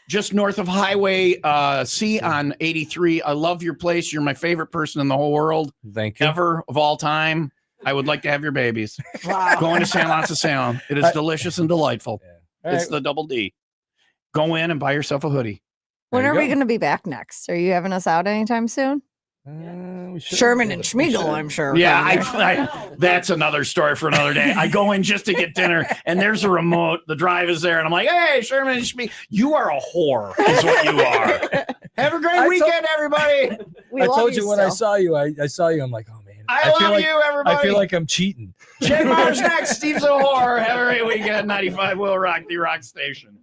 Just north of Highway C on 83. I love your place. You're my favorite person in the whole world. Thank you. Ever of all time. I would like to have your babies. Wow. Going to Sandlots of Salem. It is delicious and delightful. All It's right. the double D. Go in and buy yourself a hoodie. When There are you we go. going to be back next? Are you having us out anytime soon? We should. Sherman and We Schmiegel, should. I'm sure. Yeah, coming there. that's another story for another day. I go in just to get dinner, and there's a remote. The drive is there, and I'm like, "Hey, Sherman and Schmiegel, you are a whore, is what you are." Have a great weekend, everybody. We I love told you when I still. saw you. I saw you. I'm like, oh man. I feel love like, you, everybody. I feel like I'm cheating. Jen Mars next. Steve's a whore. Have a great weekend. 95 will rock the rock station.